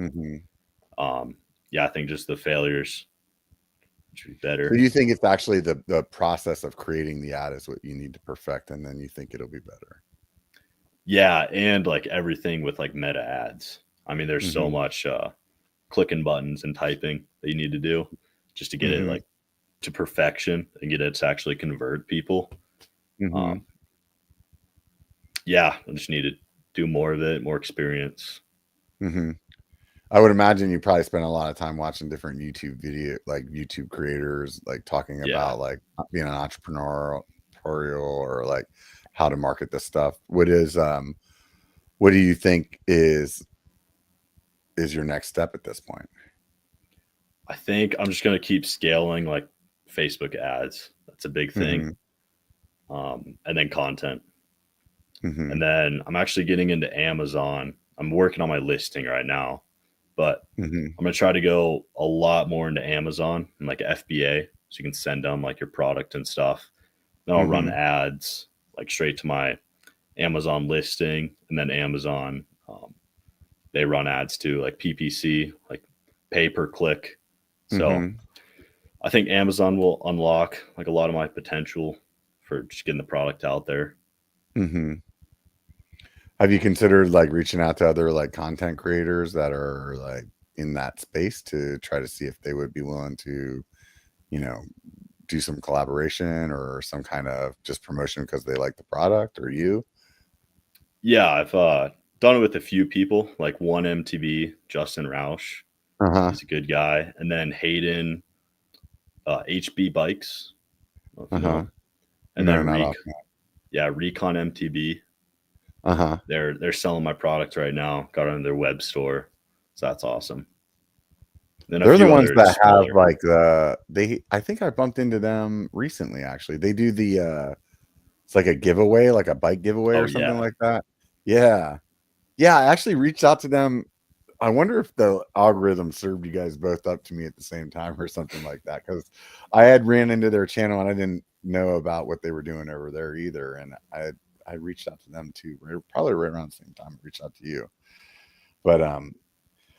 Yeah, I think just the failures should be better. So you think it's actually the process of creating the ad is what you need to perfect, and then you think it'll be better? Yeah, and like everything with like meta ads. I mean, there's so much clicking buttons and typing that you need to do just to get it like to perfection and get it to actually convert people. Yeah, I just need to do more of it, more experience. I would imagine you probably spend a lot of time watching different YouTube creators, like talking about like being an entrepreneur or like how to market this stuff. What do you think is your next step at this point? I think I'm just going to keep scaling like Facebook ads. That's a big thing. And then content. And then I'm actually getting into Amazon. I'm working on my listing right now, but I'm going to try to go a lot more into Amazon and like FBA. So you can send them like your product and stuff. Then I'll run ads like straight to my Amazon listing, and then Amazon, they run ads too, like PPC, like pay per click. So I think Amazon will unlock like a lot of my potential for just getting the product out there. Have you considered like reaching out to other like content creators that are like in that space to try to see if they would be willing to, do some collaboration or some kind of just promotion because they like the product or you? Yeah, I've done it with a few people, like One MTB, Justin Roush. He's a good guy. And then Hayden, HB Bikes. And then Recon MTB. They're selling my product right now. Got it on their web store. So that's awesome. Then they're the ones that have like I think I bumped into them recently, actually. They do it's like a giveaway, like a bike giveaway or something like that. Yeah. I actually reached out to them. I wonder if the algorithm served you guys both up to me at the same time or something like that, because I had ran into their channel and I didn't know about what they were doing over there either, and I reached out to them too, probably right around the same time I reached out to you. But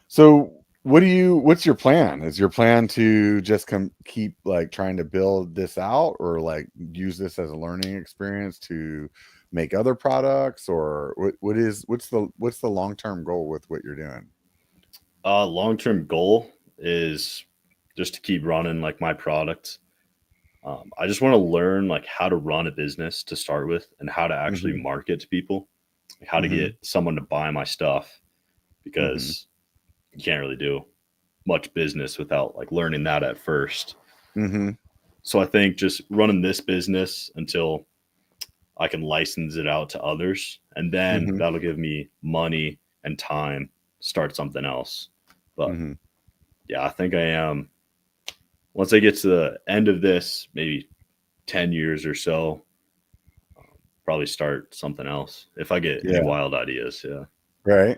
so what's your plan? Is your plan to just keep like trying to build this out, or like use this as a learning experience to make other products, or what's the long-term goal with what you're doing? Long-term goal is just to keep running like my product. I just want to learn like how to run a business to start with, and how to actually market to people, like how to get someone to buy my stuff, because you can't really do much business without like learning that at first. So I think just running this business until I can license it out to others, and then that'll give me money and time to start something else. But yeah, I think I am. Once I get to the end of this, maybe 10 years or so, probably start something else if I get any wild ideas. Yeah. Right.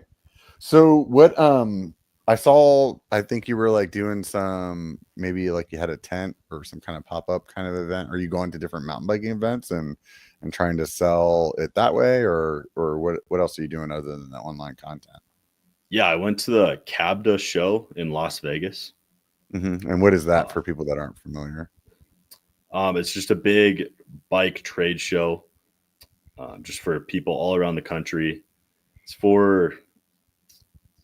So what, I think you were like doing some, maybe like you had a tent or some kind of pop-up kind of event. Are you going to different mountain biking events and trying to sell it that way, or what else are you doing other than the online content? Yeah, I went to the CABDA show in Las Vegas. And what is that for people that aren't familiar? It's just a big bike trade show, just for people all around the country. It's for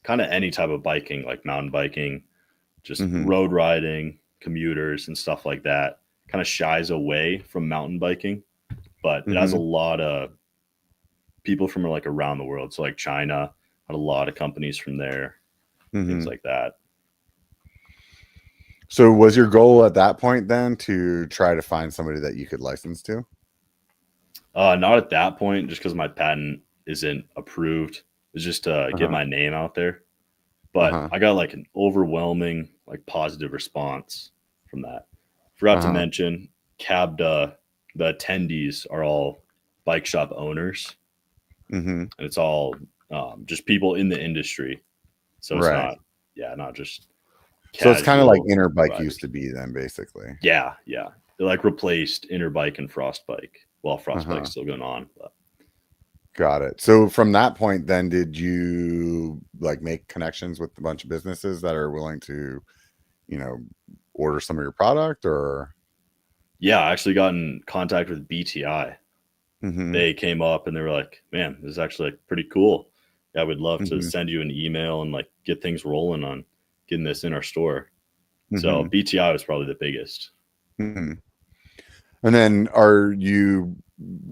kind of any type of biking, like mountain biking, just road riding, commuters and stuff like that. Kind of shies away from mountain biking, but it has a lot of people from like around the world. So like China had a lot of companies from there, things like that. So was your goal at that point then to try to find somebody that you could license to? Not at that point, just because my patent isn't approved. It's just to get my name out there. But I got like an overwhelming, like positive response from that. Forgot to mention, CABDA, the attendees are all bike shop owners. And it's all just people in the industry. So it's not just so it's kind of like Interbike used to be then, basically. Yeah. They like replaced Interbike and Frostbike. Well, Frostbike's still going on. But Got it. So from that point, then did you like make connections with a bunch of businesses that are willing to, you know, order some of your product or? Yeah, I actually got in contact with BTI. Mm-hmm. They came up and they were like, "Man, this is actually like pretty cool. Yeah, I would love to Mm-hmm. send you an email and like get things rolling on getting this in our store." So Mm-hmm. BTI was probably the biggest. Mm-hmm. And then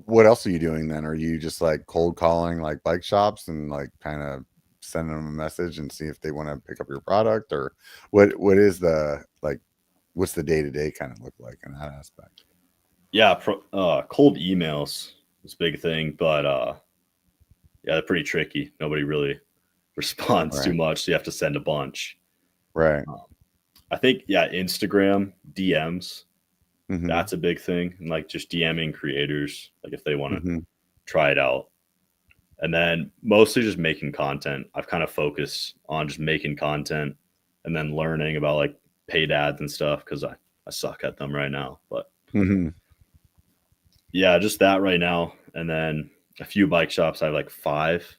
what else are you doing then? Are you just like cold calling like bike shops and like kind of sending them a message and see if they want to pick up your product, or what is the like, what's the day-to-day kind of look like in that aspect? Yeah, cold emails was a big thing, but yeah, they're pretty tricky. Nobody really responds too Right. much, so you have to send a bunch. Right. Um, I think yeah, Instagram DMs, Mm-hmm. that's a big thing, and like just DMing creators, like if they want to Mm-hmm. try it out. And then mostly just making content. I've kind of focused on just making content and then learning about like paid ads and stuff because I suck at them right now. But Mm-hmm. yeah, just that right now. And then a few bike shops. I have like 5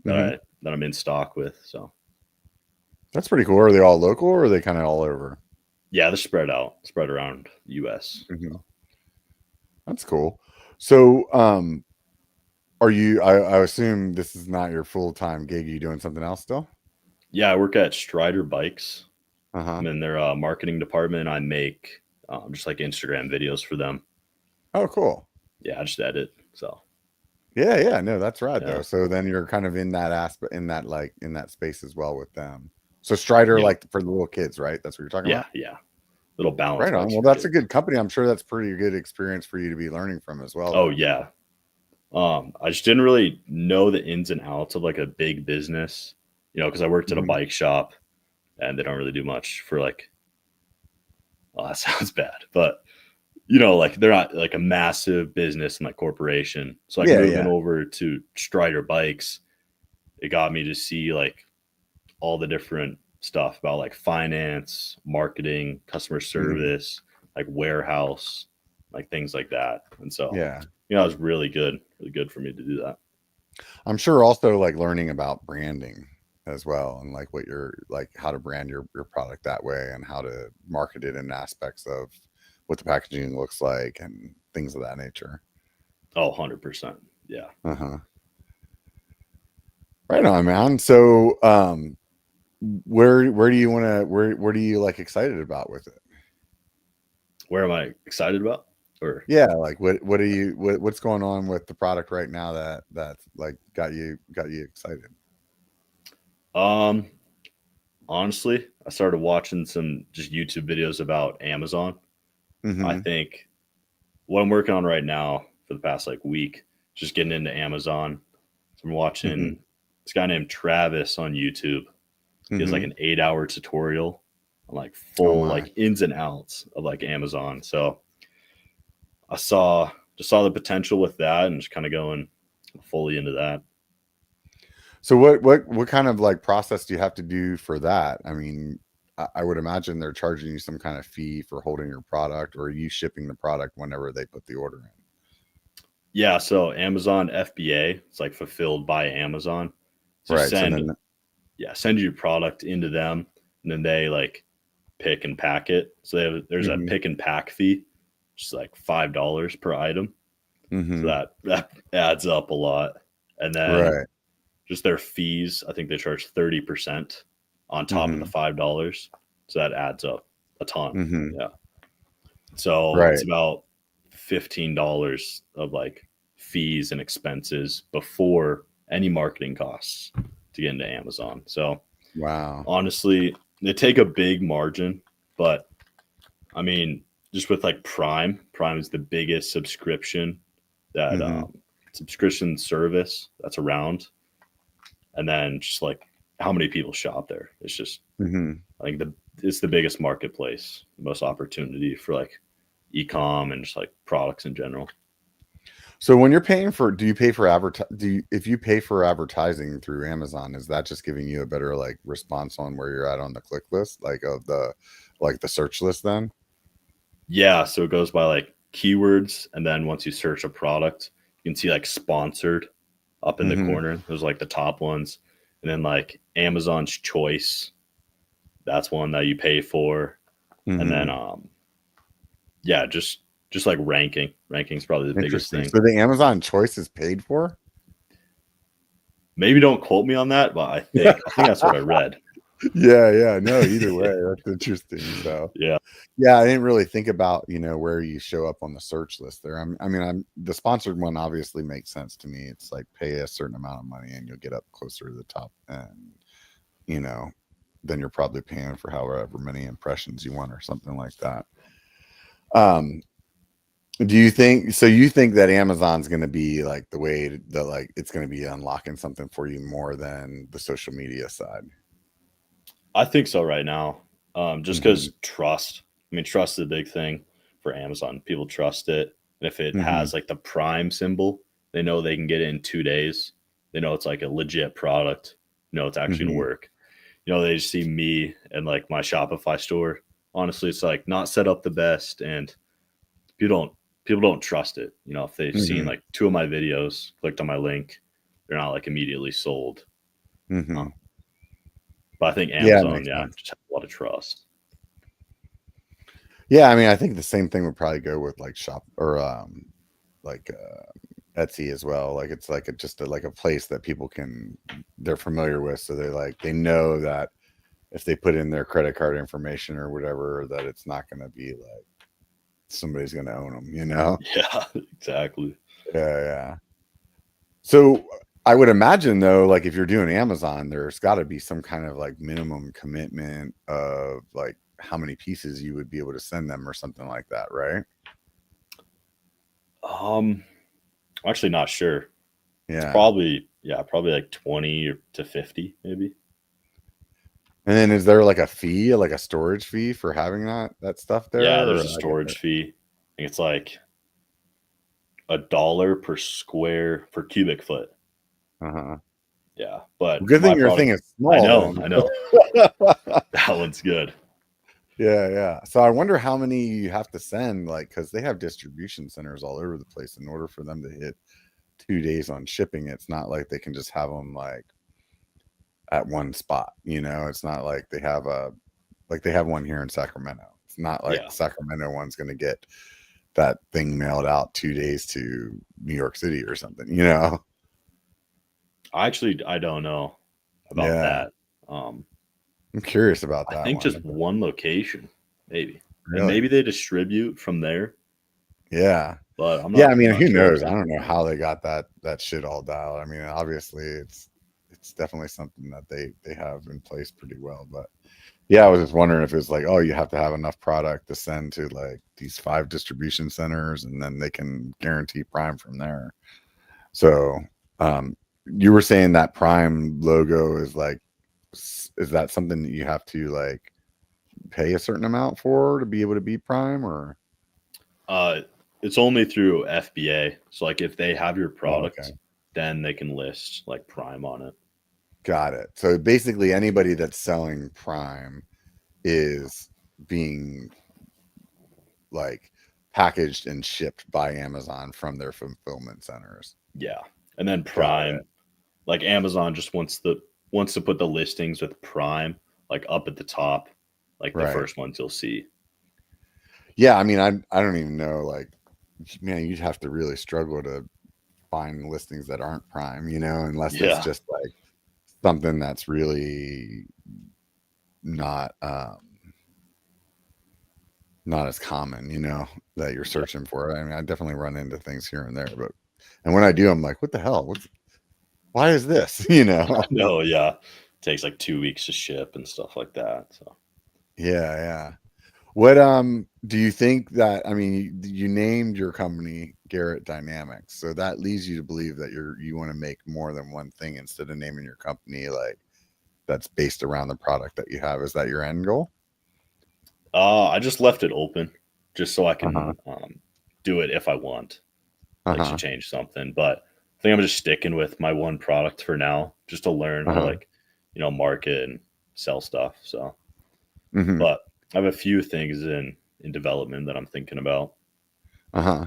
that Mm-hmm. I'm in stock with. So That's pretty cool. Are they all local or are they kind of all over? yeah, they're spread out, spread around the US. Mm-hmm. That's cool. So, are you, I assume this is not your full-time gig. Are you doing something else still? Yeah, I work at Strider Bikes. Uh-huh. I'm in their marketing department. I make just like Instagram videos for them. Oh, cool. Yeah, I just edit. So Yeah, yeah, no, that's right though. yeah, So then you're kind of in that aspect, in that like in that space as well with them. So Strider, yep, like for the little kids, right? That's what you're talking yeah, about? yeah. Little balance Right on. bikes Well, for that's a kids. good company. I'm sure that's pretty good experience for you to be learning from as well Oh then. yeah. I just didn't really know the ins and outs of like a big business, because I worked at a Hmm. bike shop and they don't really do much for like, oh, that sounds bad, but like they're not like a massive business and like corporation. So like Yeah, moving yeah. over to Strider Bikes, it got me to see like all the different stuff about like finance, marketing, customer Hmm. service, like warehouse, like things like that. And so, Yeah. it was really good for me to do that. I'm sure also like learning about branding as well and like what you're like how to brand your product that way and how to market it in aspects of what the packaging looks like and things of that nature. Oh, 100%. Yeah. Uh-huh. Right on, man. So, where do you want to where do you like excited about with it? Where am I excited about? Or Yeah, like what are you what's going on with the product right now that's like got you excited? um honestly, I started watching some just YouTube videos about Amazon. I Mm-hmm. think what I'm working on right now for the past like week, just getting into Amazon. So I'm Mm-hmm. watching this guy named Travis on YouTube. He has like Mm-hmm. an 8-hour tutorial on like Oh full my. like ins and outs of like Amazon. So I saw the potential with that and just kind of going fully into that. So what kind of like process do you have to do for that? I mean, I would imagine they're charging you some kind of fee for holding your product, or are you shipping the product whenever they put the order in? Yeah, so Amazon FBA, it's like fulfilled by Amazon. So you Right. So then, send your product into them and then they like pick and pack it. So there's a hmm pick and pack fee, which is like $5 per item. So hmm that adds up a lot. And then right. just their fees, I think they charge 30% on top of the hmm $5. So that adds up a ton. hmm Yeah. So it's right. about $15 of like fees and expenses before any marketing costs to get into Amazon. So Wow. honestly, they take a big margin, but I mean, just with like Prime is the biggest that Hmm. subscription service that's around, and then just like how many people shop there. It's just Hmm. I think it's the biggest marketplace, the most opportunity for like e-com and just like products in general. So when you're paying for, do you pay for if you pay for advertising through Amazon, is that just giving you a better like response on where you're at on the click list, like of the like the search list then? Yeah, so it goes by like keywords, and then once you search a product, you can see like sponsored. up in the Mm-hmm. corner. Those are like the top ones. And then like Amazon's Choice, that's one that you pay for. And Mm-hmm. then yeah, just like ranking. Ranking's probably the biggest Interesting. thing. So the Amazon Choice is paid for? Maybe don't quote me on that, but I think that's what I read. Yeah. No, either way, that's interesting. So Yeah. yeah, I didn't really think about, where you show up on the search list there. I'm the sponsored one obviously makes sense to me. It's like pay a certain amount of money and you'll get up closer to the top, and then you're probably paying for however many impressions you want or something like that. Do you think so? You think that Amazon's going to be like the way that like it's going to be unlocking something for you more than the social media side? I think so right now. Just Mm-hmm. because trust. I mean, trust is a big thing for Amazon. People trust it. And if it Mm-hmm. has like the Prime symbol, they know they can get it in 2 days. They know it's like a legit product. It's actually gonna Mm-hmm. work. They just see me and like my Shopify store. Honestly, it's like not set up the best, and people don't trust it. If they've seen Mm-hmm. like 2 of my videos, clicked on my link, they're not like immediately sold. Mm-hmm. But I think Yeah, it Amazon, makes yeah, sense. just has a lot of trust. Yeah, I mean, I think the same thing would probably go with like shop or like Etsy as well. Like it's like like a place that people they're familiar with, so they know that if they put in their credit card information or whatever, that it's not going to be like somebody's going to own them. Yeah, exactly. Yeah. So I would imagine though, like if you're doing Amazon, there's got to be some kind of like minimum commitment of like how many pieces you would be able to send them or something like that, right? I'm actually not sure. It's Yeah. probably like 20 to 50, maybe. And then is there like a fee, like a storage fee for having that stuff Yeah, there? there's Or a I guess storage fee. I think it's like $1 per cubic foot. uh-huh. Yeah, Well, but good my thing your thing product, is I small know, then. I know. That one's good. Yeah. So I wonder how many you have to send, like, because they have distribution centers all over the place in order for them to hit 2 days on shipping. It's not like they can just have them like at one spot. It's not like they have they have one here in Sacramento. It's not like Yeah, the Sacramento one's going to get that thing mailed out 2 days to New York City or something. I don't know about Yeah. that. Um, I'm curious about I that think one. just one location, maybe, and Really? maybe they distribute from there. Yeah. But I'm Yeah, I not. I'm mean, not who sure on knows? I that. don't know how they got that shit all dialed. I mean, obviously it's definitely something that they have in place pretty well. But yeah, I was just wondering if it's like, oh, you have to have enough product to send to like these 5 distribution centers and then they can guarantee Prime from there. So you were saying that Prime logo is like, is that something that you have to like pay a certain amount for to be able to be Prime or? Uh, it's only through FBA. So like if they have your Oh, okay. product, then they can list like Prime on it. Got it. So basically anybody that's selling Prime is being like packaged and shipped by Amazon from their fulfillment centers. Yeah. And then Got it. Prime, like Amazon just wants to put the listings with Prime like up at the top, like the Right. first ones you'll see. Yeah, I mean, I don't even know. Like, man, you'd have to really struggle to find listings that aren't Prime, unless it's Yeah. just like something that's really not not as common, that you're Yeah. searching for. I mean, I definitely run into things here and there, and when I do, I'm like, what the hell? Why is this? No, yeah. It takes like 2 weeks to ship and stuff like that. So Yeah. What do you think that I mean you named your company Garret Dynamics, so that leads you to believe that you want to make more than one thing instead of naming your company like that's based around the product that you have. Is that your end goal? I just left it open just so I Uh-huh. can do it if I want, like to Uh-huh. change something. But I think I'm just sticking with my one product for now, just to learn how to Uh-huh. like, market and sell stuff. So, Hmm. but I have a few things in development that I'm thinking about. Uh-huh.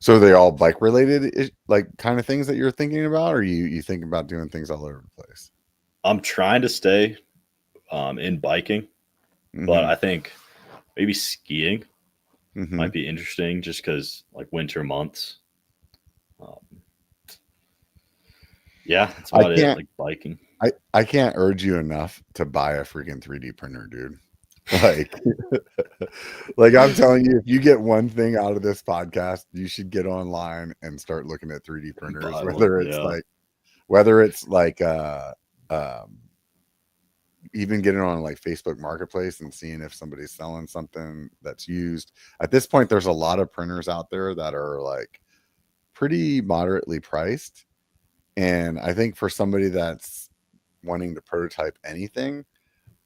So are they all bike related, like kind of things that you're thinking about, or you think about doing things all over the place? I'm trying to stay in biking, but Mm-hmm. I think maybe skiing Mm-hmm. might be interesting just because like winter months. Um, yeah, that's I about it. can't Like biking. I can't urge you enough to buy a freaking 3D printer, dude. Like, like I'm telling you, if you get one thing out of this podcast, you should get online and start looking at 3D printers, Buy one. Yeah. whether it's like um even getting on like Facebook Marketplace and seeing if somebody's selling something that's used. At this point, there's a lot of printers out there that are like pretty moderately priced. And I think for somebody that's wanting to prototype anything,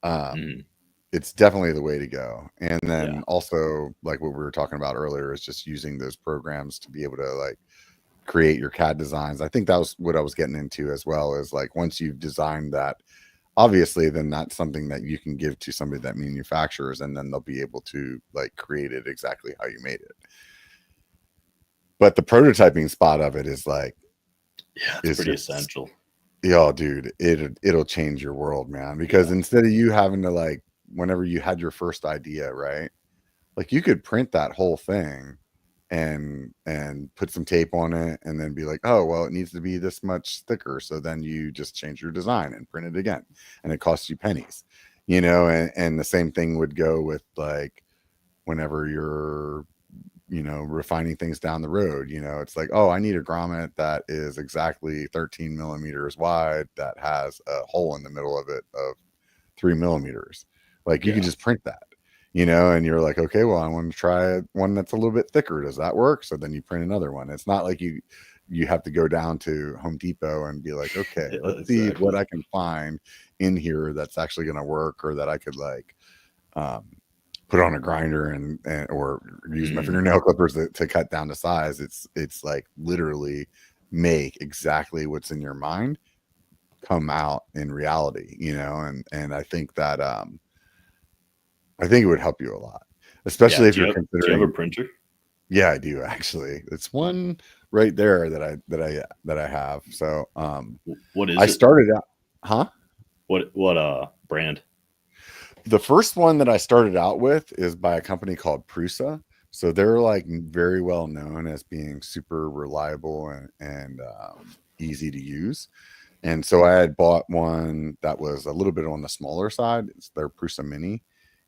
um, Mhm. it's definitely the way to go. And Yeah. then also, like what we were talking about earlier, is just using those programs to be able to like create your CAD designs. I think that was what I was getting into as well, is like once you've designed that, obviously then that's something that you can give to somebody that manufactures, and then they'll be able to like create it exactly how you made it. But the prototyping spot of it is like, Yeah, it's is pretty just, essential. yo, dude, it'll change your world, man. Because Yeah. instead of you having to like, whenever you had your first idea, right, like you could print that whole thing and put some tape on it and then be like, oh well, it needs to be this much thicker, so then you just change your design and print it again, and it costs you pennies, and the same thing would go with like whenever you're refining things down the road. It's like, oh, I need a grommet that is exactly 13 millimeters wide that has a hole in the middle of it of 3 millimeters. Like you can Yeah. just print that, and you're like, okay, well, I want to try one that's a little bit thicker. Does that work? So then you print another one. It's not like you have to go down to Home Depot and be like, okay, Yeah, let's see what exactly. I can find in here that's actually going to work, or that I could like um, put on a grinder and or use my Mm. fingernail clippers to cut down to size. It's like literally make exactly what's in your mind come out in reality, and I think it would help you a lot, Yeah. especially if Do you're you have a considering. printer? Yeah, I do actually. It's one right there that I have. So What I is it? started out, huh? What brand? The first one that I started out with is by a company called Prusa. So they're like very well known as being super reliable and easy to use. And so I had bought one that was a little bit on the smaller side. It's their Prusa Mini.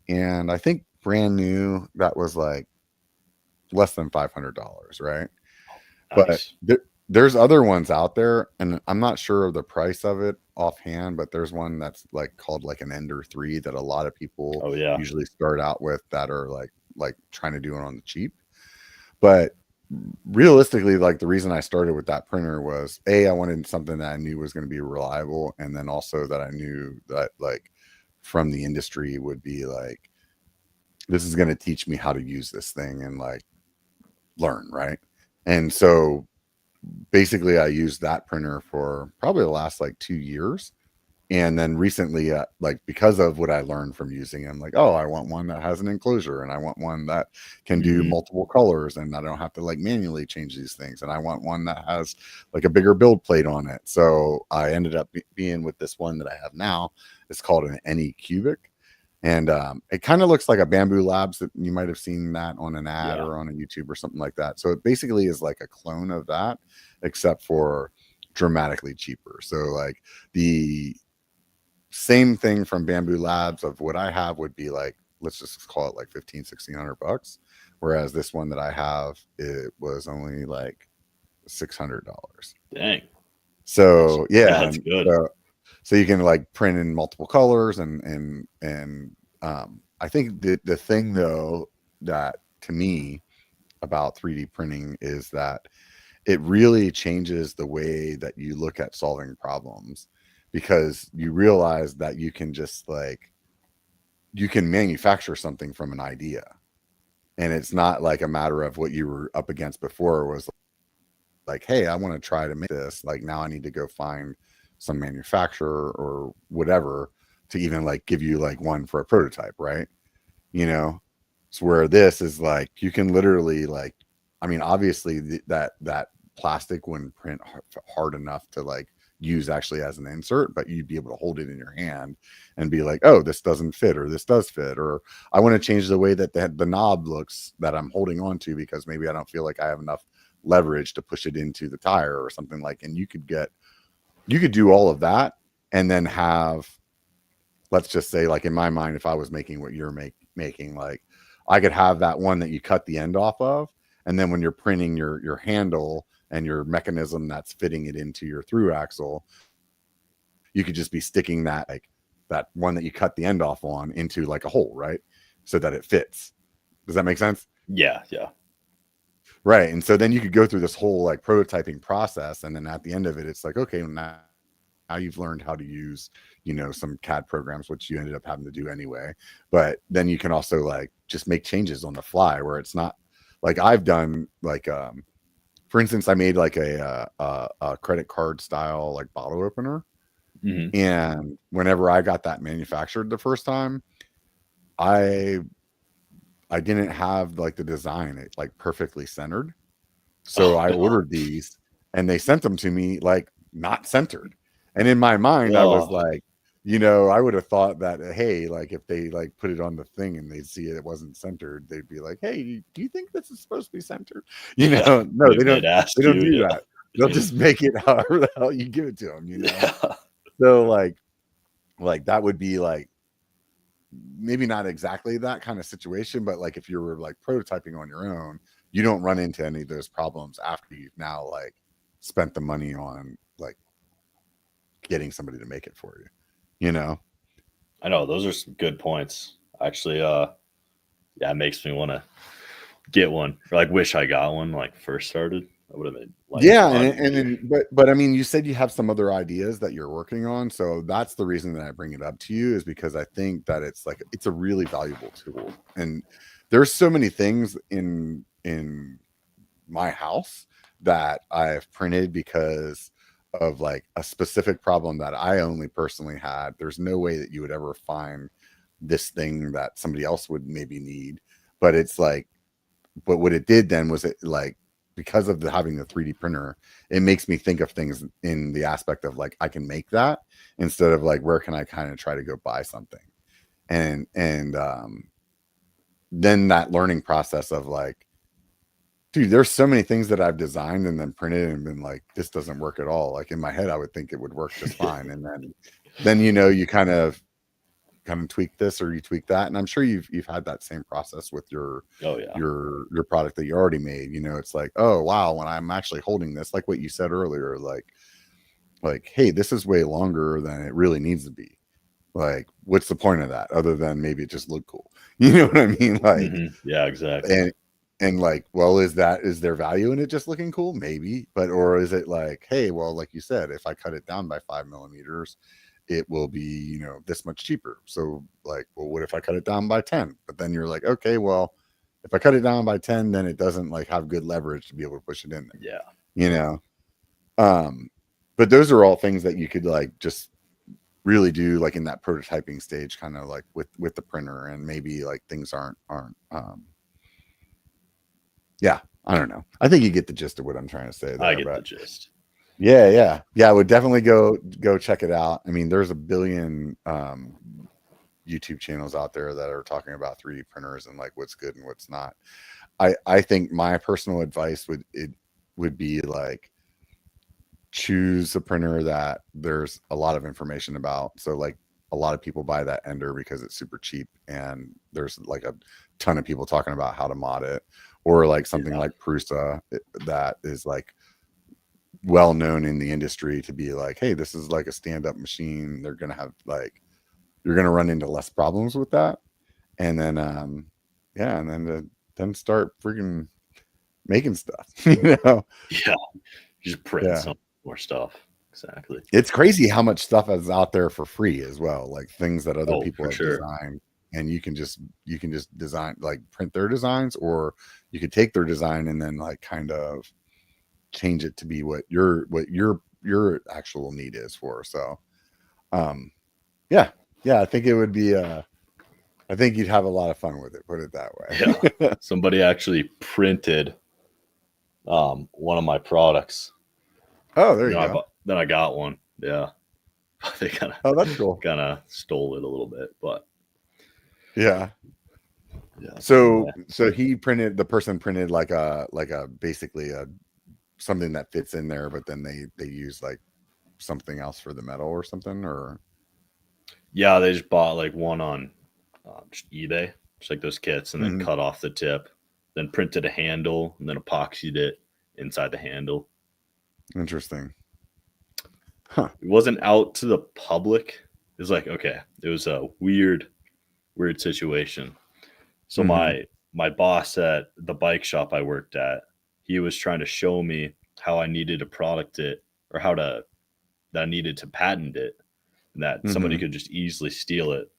And I think brand new, that was like less than $500, right? But Nice. there's other ones out there, and I'm not sure of the price of it offhand, but there's one that's like called like an Ender 3 that a lot of people Oh yeah. usually start out with, that are like trying to do it on the cheap. But realistically, like the reason I started with that printer was, I wanted something that I knew was going to be reliable, and then also that I knew that like from the industry would be like, this is going to teach me how to use this thing and like learn, right? And so basically I used that printer for probably the last like 2 years. And then recently, like because of what I learned from using it, I'm like, oh, I want one that has an enclosure, and I want one that can do Hmm. multiple colors, and I don't have to like manually change these things. And I want one that has like a bigger build plate on it. So I ended up being with this one that I have now. It's called an NE Cubic. And it kind of looks like a Bamboo Labs, that you might have seen that on an ad Yeah. or on a YouTube or something like that. So it basically is like a clone of that, except for dramatically cheaper. So like the same thing from Bamboo Labs of what I have would be like, let's just call it like 1,500 to 1,600 bucks. Whereas this one that I have, it was only like $600. Dang. So Yeah, yeah, that's and good. so you can like print in multiple colors, and I think the thing though that to me about 3D printing is that it really changes the way that you look at solving problems, because you realize that you can just like, you can manufacture something from an idea, and it's not like a matter of what you were up against before was like, hey, I want to try to make this, like now I need to go find some manufacturer or whatever to even like give you like one for a prototype, right? you know it's where this is like, you can literally like, I mean, obviously that plastic wouldn't print hard enough to like use actually as an insert, but you'd be able to hold it in your hand and be like, oh, this doesn't fit, or this does fit, or I want to change the way that the knob looks that I'm holding on to because maybe I don't feel like I have enough leverage to push it into the tire or something like. And you could do all of that and then have, let's just say, like in my mind, if I was making what you're making, like I could have that one that you cut the end off of, and then when you're printing your handle and your mechanism that's fitting it into your through axle, you could just be sticking that, like that one that you cut the end off on, into like a hole, right? So that it fits. Does that make sense? Yeah. Right. And so then you could go through this whole like prototyping process, and then at the end of it, it's like, okay, now you've learned how to use, some CAD programs, which you ended up having to do anyway. But then you can also like just make changes on the fly, where it's not like I've done, like for instance, I made like a credit card style like bottle opener. Mm-hmm. And whenever I got that manufactured the first time, I didn't have like the design it like perfectly centered. So I ordered these and they sent them to me like not centered. And in my mind, I was like, I would have thought that, hey, like if they like put it on the thing and they'd see it wasn't centered, they'd be like, hey, do you think this is supposed to be centered? No, they don't do that. They'll just make it however the hell you give it to them, Yeah. So like that would be like, maybe not exactly that kind of situation, but like if you were like prototyping on your own, you don't run into any of those problems after you've now like spent the money on like getting somebody to make it for you. I know those are some good points. Actually, it makes me want to get one. Or like wish I got one like first started. I would have made but I mean, you said you have some other ideas that you're working on, so that's the reason that I bring it up to you, is because I think that it's a really valuable tool. And there's so many things in my house that I've printed because of like a specific problem that I only personally had. There's no way that you would ever find this thing that somebody else would maybe need, but it's like, but what it did then was, it like, because of having the 3D printer, it makes me think of things in the aspect of like, I can make that instead of like, where can I kind of try to go buy something? And then that learning process of like, dude, there's so many things that I've designed and then printed and been like, this doesn't work at all. Like in my head, I would think it would work just fine. And then you kind of tweak this or you tweak that. And I'm sure you've had that same process with your product that you already made. It's like, oh wow, when I'm actually holding this, like what you said earlier, like, hey, this is way longer than it really needs to be. Like, what's the point of that other than maybe it just looked cool? You know what I mean? Like, yeah, exactly. And like, well, is there value in it just looking cool? Maybe, or is it like, hey, well, like you said, if I cut it down by 5 millimeters, it will be, this much cheaper. So like, well, what if I cut it down by 10? But then you're like, okay, well, if I cut it down by 10, then it doesn't like have good leverage to be able to push it in there. Yeah. But those are all things that you could like just really do like in that prototyping stage, kind of like with the printer, and maybe like things aren't yeah, I don't know. I think you get the gist of what I'm trying to say there. I get the gist. Yeah. I would definitely go check it out. I mean, there's a billion YouTube channels out there that are talking about 3D printers and like what's good and what's not. I think my personal advice would be like, choose a printer that there's a lot of information about. So like a lot of people buy that Ender because it's super cheap and there's like a ton of people talking about how to mod it, or like something like Prusa that is like well known in the industry to be like, hey, this is like a stand-up machine. They're gonna have like, you're gonna run into less problems with that. And then and then start freaking making stuff. Yeah, just print some more stuff. Exactly. It's crazy how much stuff is out there for free as well, like things that other people have designed, and you can just design, like print their designs, or you could take their design and then like kind of change it to be what your actual need is for. So I think it would be I think you'd have a lot of fun with it, put it that way. Somebody actually printed one of my products. Oh, there you go. Then I got one. Yeah. They Oh, that's cool. kind of stole it a little bit, but yeah. So the person printed like a basically a something that fits in there, but then they use like something else for the metal or something, or yeah, they just bought like one on just eBay, just like those kits, and then cut off the tip, then printed a handle, and then epoxied it inside the handle. Interesting. Huh. It wasn't out to the public. It was like, okay, it was a weird situation. So my boss at the bike shop I worked at, he was trying to show me how I needed to product it, or that I needed to patent it, and that somebody could just easily steal it.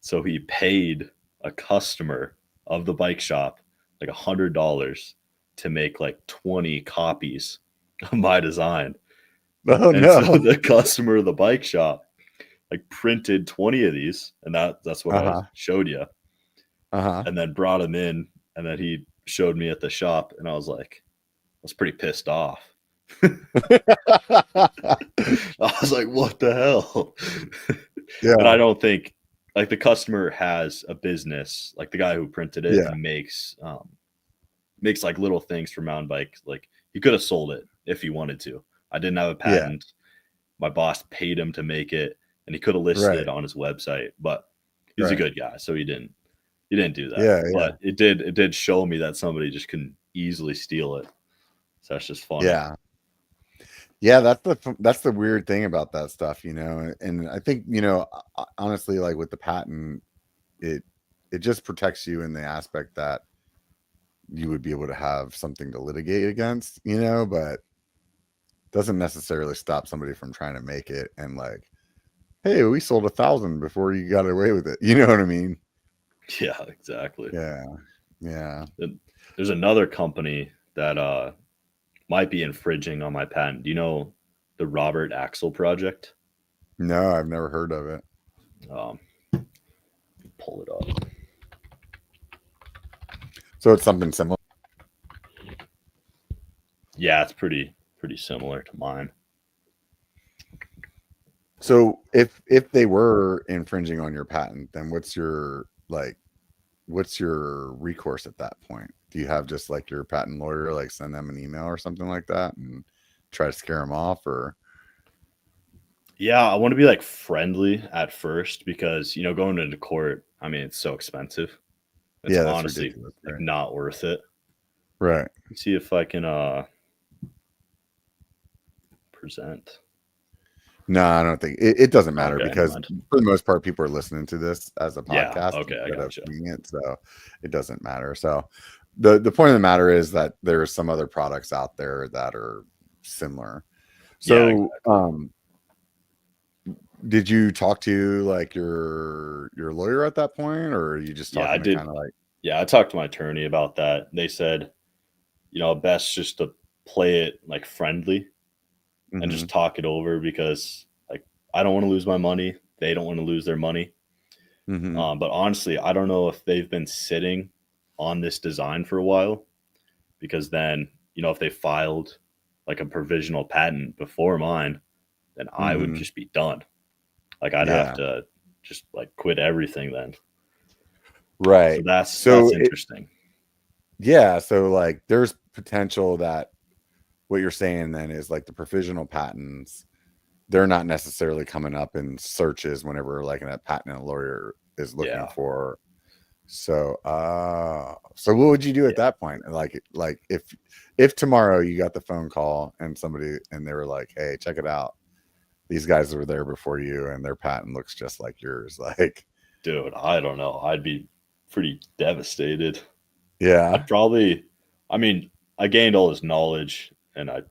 So he paid a customer of the bike shop like $100 to make like 20 copies of my design. Oh, and no. So the customer of the bike shop like printed 20 of these, and that's what I showed you. And then brought them in, and then he showed me at the shop, and I was pretty pissed off. I was like, what the hell? Yeah. And I don't think like the customer has a business, like the guy who printed it and makes like little things for mountain bikes. Like he could have sold it if he wanted to. I didn't have a patent. My boss paid him to make it, and he could have listed it on his website, but he's a good guy, so he didn't do that. But it did show me that somebody just can easily steal it. So that's just funny. Yeah, that's the weird thing about that stuff, you know. And I think, you know, honestly, like with the patent, it just protects you in the aspect that you would be able to have something to litigate against, you know, but doesn't necessarily stop somebody from trying to make it and like, hey, we sold 1,000 before you got away with it. You know what I mean? Yeah, exactly. Yeah. There's another company that might be infringing on my patent. Do you know the Robert Axel project? No, I've never heard of it. Pull it up. So it's something similar. Yeah, it's pretty similar to mine. So if they were infringing on your patent, then what's your recourse at that point? Do you have just like your patent lawyer like send them an email or something like that and try to scare them off? Or yeah, I want to be like friendly at first, because you know, going into court, I mean, it's so expensive. It's honestly like not worth it. Right. Let's see if I can present. No, I don't think it doesn't matter, because for the most part, people are listening to this as a podcast. Yeah, okay, I gotcha. It, so it doesn't matter. So the point of the matter is that there's some other products out there that are similar. So, yeah, exactly. Did you talk to like your lawyer at that point, or you just talking I did. Kind of like, I talked to my attorney about that. They said, you know, best just to play it like friendly and just talk it over, because like I don't want to lose my money. They don't want to lose their money. But honestly, I don't know if they've been sitting on this design for a while, because then, you know, if they filed like a provisional patent before mine, then I would just be done. Like I'd have to just like quit everything then. Right. So that's interesting. So like there's potential that what you're saying then is like the provisional patents, they're not necessarily coming up in searches whenever like a patent lawyer is looking for. So so what would you do at that point? Like if tomorrow you got the phone call and they were like, hey, check it out, these guys were there before you and their patent looks just like yours. Like, dude, I don't know. I'd be pretty devastated. Yeah. I'd probably, I mean, I gained all this knowledge, and I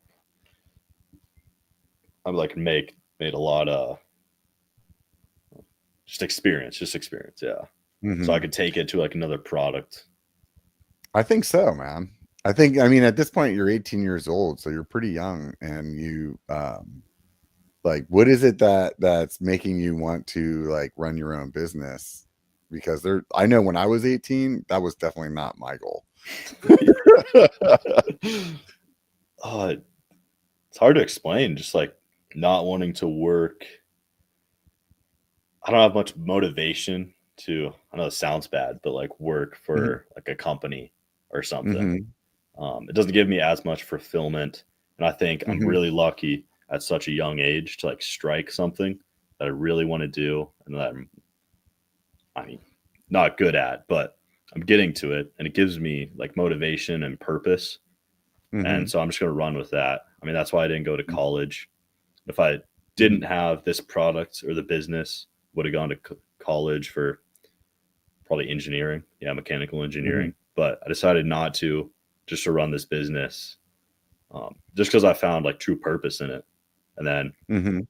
like made a lot of just experience. Yeah. So I could take it to like another product. I think so, man. I mean, at this point you're 18 years old, so you're pretty young, and you, like, what is it that's making you want to like run your own business? Because I know when I was 18, that was definitely not my goal. Oh, it's hard to explain. Just like not wanting to work. I don't have much motivation to. I know it sounds bad, but like work Mhm, for like a company or something. mhm, It doesn't give me as much fulfillment, and I think I'm mhm, really lucky at such a young age to like strike something that I really want to do, and that I mean, not good at, but I'm getting to it, and it gives me like motivation and purpose. And mhm, so I'm just going to run with that. I mean, that's why I didn't go to college. If I didn't mhm, have this product or the business, would have gone to college for probably engineering. Yeah, mechanical mhm. engineering. But I decided not to, just to run this business, just because I found like true purpose in it. And then, Mhm.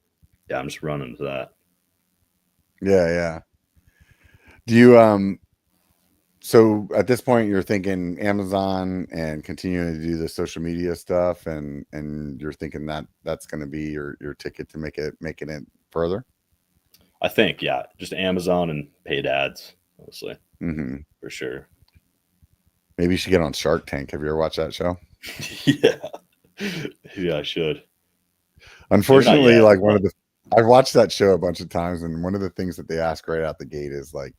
yeah, I'm just running to that. Yeah, yeah. Do you so at this point you're thinking Amazon and continuing to do the social media stuff and you're thinking that that's going to be your ticket to making it further? I think, yeah, just Amazon and paid ads, honestly, Hmm. for sure. Maybe you should get on Shark Tank. Have you ever watched that show? Yeah. Yeah, I should. Maybe not Unfortunately, yet, like but I've watched that show a bunch of times, and one of the things that they ask right out the gate is like,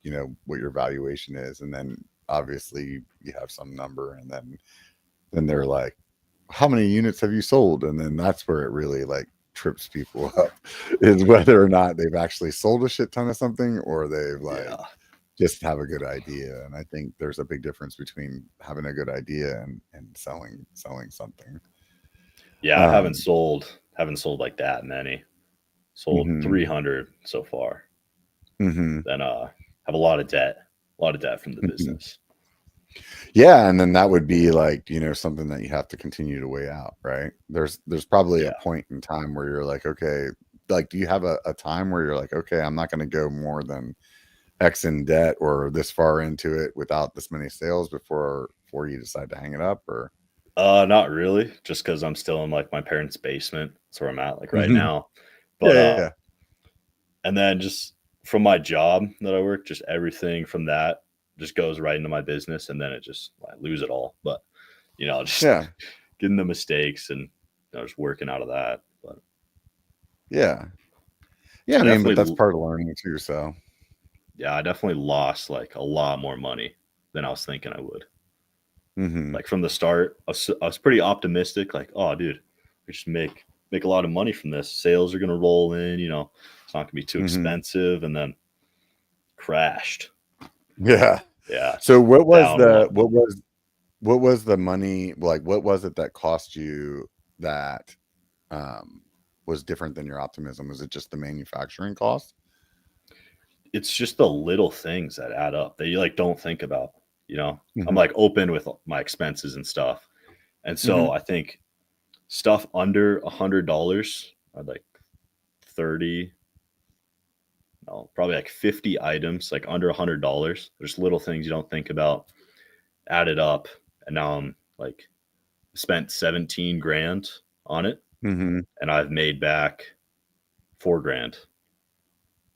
what your valuation is, and then obviously you have some number, and then they're like, how many units have you sold? And then that's where it really like trips people up is whether or not they've actually sold a shit ton of something or they've like yeah. just have a good idea. And I think there's a big difference between having a good idea and selling something. Yeah, I Um, haven't sold like that many. Sold mhm, 300 so far. mhm, Then have a lot of debt from the mhm. business. Yeah, and then that would be like, something that you have to continue to weigh out, right? There's probably a Yeah. point in time where you're like, okay, like do you have a time where you're like, okay, I'm not going to go more than X in debt or this far into it without this many sales before you decide to hang it up or Not really, just because I'm still in like my parents' basement. That's where I'm at like right Mhm. now. Yeah, But yeah, yeah. and then just from my job that I work, just everything from that just goes right into my business, and then I lose it all. But just Yeah. getting the mistakes and just working out of that. But Yeah. Yeah, I I mean, but definitely, that's part of learning too, so. yeah, I definitely lost like a lot more money than I was thinking I would. Mhm. Like from the start, I was pretty optimistic. Like, oh, dude, we just make a lot of money from this. Sales are gonna roll in. It's not gonna be too Mhm. expensive, and then crashed. Yeah. Yeah, So just what was down the one. what was the money like what was it that cost you that um was different than your optimism? Was it just the manufacturing cost? It's just the little things that add up that you like don't think about. I'm Mhm. like open with my expenses and stuff, and so Mhm. I think stuff under $100, like 30, no, probably like 50 items, like under $100. There's little things you don't think about, added up, and now I'm like spent 17 grand on it, Mhm. and I've made back 4 grand.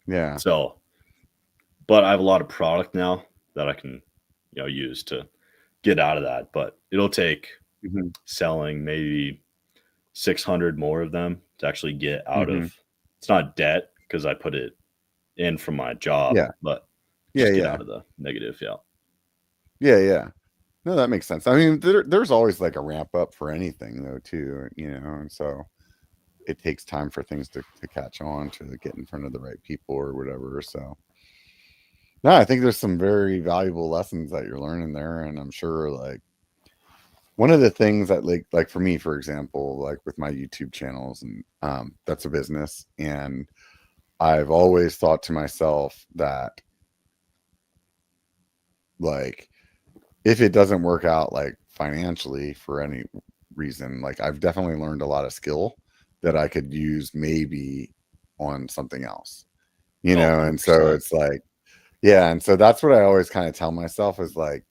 Yeah. So, but I have a lot of product now that I can, use to get out of that. But it'll take Mhm. selling maybe 600 more of them to actually get out of. Mhm. It's not debt because I put it in from my job, Yeah. but Yeah, just get yeah. out of the negative. Yeah. Yeah, yeah. No, that makes sense. I mean, there's always like a ramp up for anything though too, and so it takes time for things to catch on to get in front of the right people or whatever. So no, I think there's some very valuable lessons that you're learning there. And I'm sure like one of the things that like for me, for example, like with my YouTube channels and that's a business. And I've always thought to myself that like if it doesn't work out like financially for any reason, like I've definitely learned a lot of skill that I could use maybe on something else, Oh, and so 100%. it's like, yeah. And so that's what I always kind of tell myself is like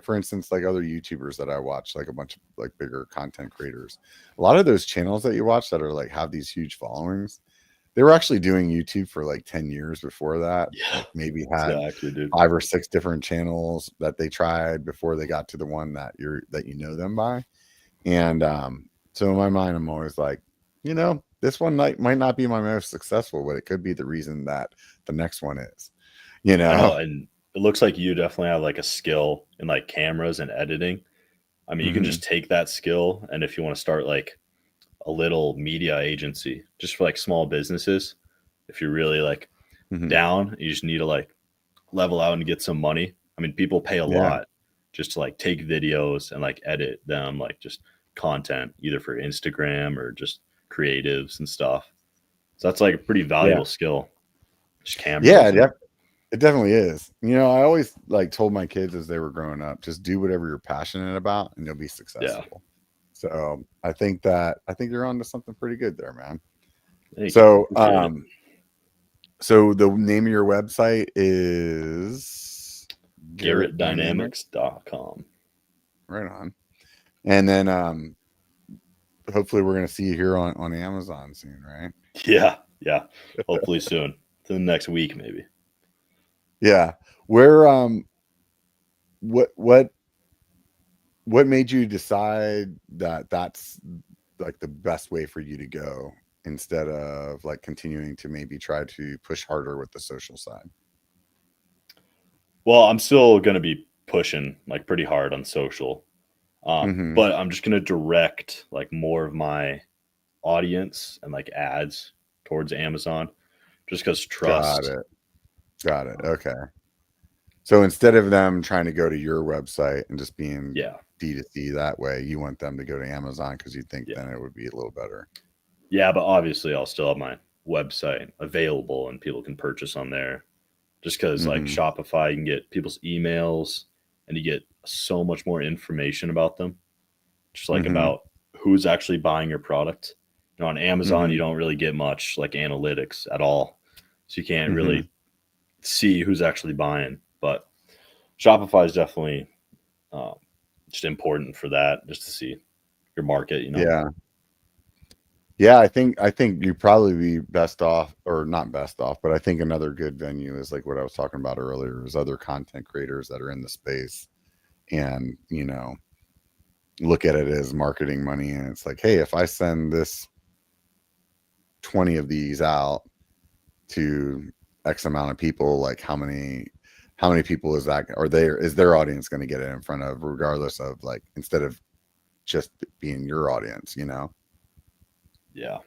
for instance, like other YouTubers that I watch, like a bunch of like bigger content creators, a lot of those channels that you watch that are like have these huge followings, they were actually doing YouTube for like 10 years before that. Yeah, Like maybe had exactly, dude. 5 or 6 different channels that they tried before they got to the one that you know them by. And so in my mind, I'm always like, this one might not be my most successful, but it could be the reason that the next one is, I know, and it looks like you definitely have like a skill in like cameras and editing. I mean, you can Hmm. just take that skill, and if you want to start like a little media agency just for like small businesses, if you're really like Hmm. down, you just need to like level out and get some money. I mean, people pay a Yeah. lot just to like take videos and like edit them, like just content either for Instagram or just creatives and stuff. So that's like a pretty Yeah. valuable skill. Just Yeah. cameras and It definitely is. I always like told my kids as they were growing up, just do whatever you're passionate about and you'll be yeah. successful. So I think you're onto something pretty good there, man. Thank you. So, Appreciate it. so the name of your website is Garret Dynamics. GarretDynamics.com. Right on. And then hopefully we're gonna see you here on Amazon soon, right? Yeah. Yeah. Hopefully soon. To the next week, maybe. Yeah. Where what made you decide that that's like the best way for you to go instead of like continuing to maybe try to push harder with the social side? Well, I'm still going to be pushing like pretty hard on social. Mm-hmm. But I'm just going to direct like more of my audience and like ads towards Amazon just because Got trust. it. Got it. Okay. So instead of them trying to go to your website and just being Yeah. D2C that way, you want them to go to Amazon because you think Yeah. then it would be a little better. Yeah. But obviously, I'll still have my website available and people can purchase on there just because like Mm-hmm. Shopify, you can get people's emails and you get so much more information about them, just like Mm-hmm. about who's actually buying your product. On Amazon, Mm-hmm. you don't really get much like analytics at all. So you can't Mm-hmm. really see who's actually buying. But Shopify is definitely uh, just important for that, just to see your market. Yeah. Yeah, I think you'd probably be best off, or not best off, but I think another good venue is like what I was talking about earlier, is other content creators that are in the space and, look at it as marketing money. And it's like, hey, if I send this 20 of these out to X amount of people, like how many people is that, or is their audience going to get it in front of, regardless of like, instead of just being your audience. Yeah.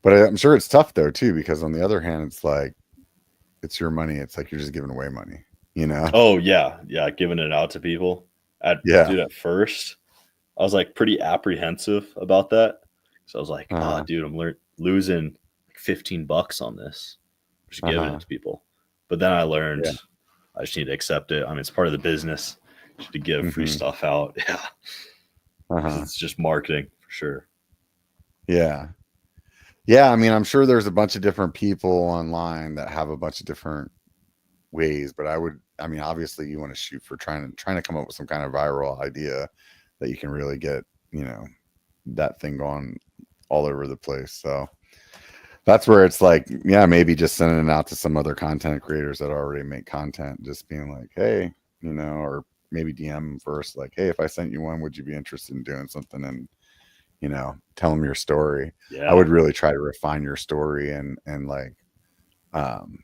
But I'm sure it's tough though too, because on the other hand, it's like it's your money. It's like you're just giving away money. Oh yeah, yeah. Giving it out to people. Yeah. Dude, at first, I was like pretty apprehensive about that. So I was like, oh, Uh-huh. dude, I'm losing like $15 on this, just giving Uh-huh. it to people. But then I learned Yeah. I just need to accept it. I mean, it's part of the business to give free Hmm. stuff out. Yeah, because Uh-huh. it's just marketing for sure. Yeah. Yeah. I mean, I'm sure there's a bunch of different people online that have a bunch of different ways, but I mean, obviously you want to shoot for trying to come up with some kind of viral idea that you can really get, that thing going all over the place. So that's where it's like, yeah, maybe just sending it out to some other content creators that already make content, just being like, hey, or maybe DM them first, like, hey, if I sent you one, would you be interested in doing something? And tell them your story. I Yeah, would really try to refine your story and like, um,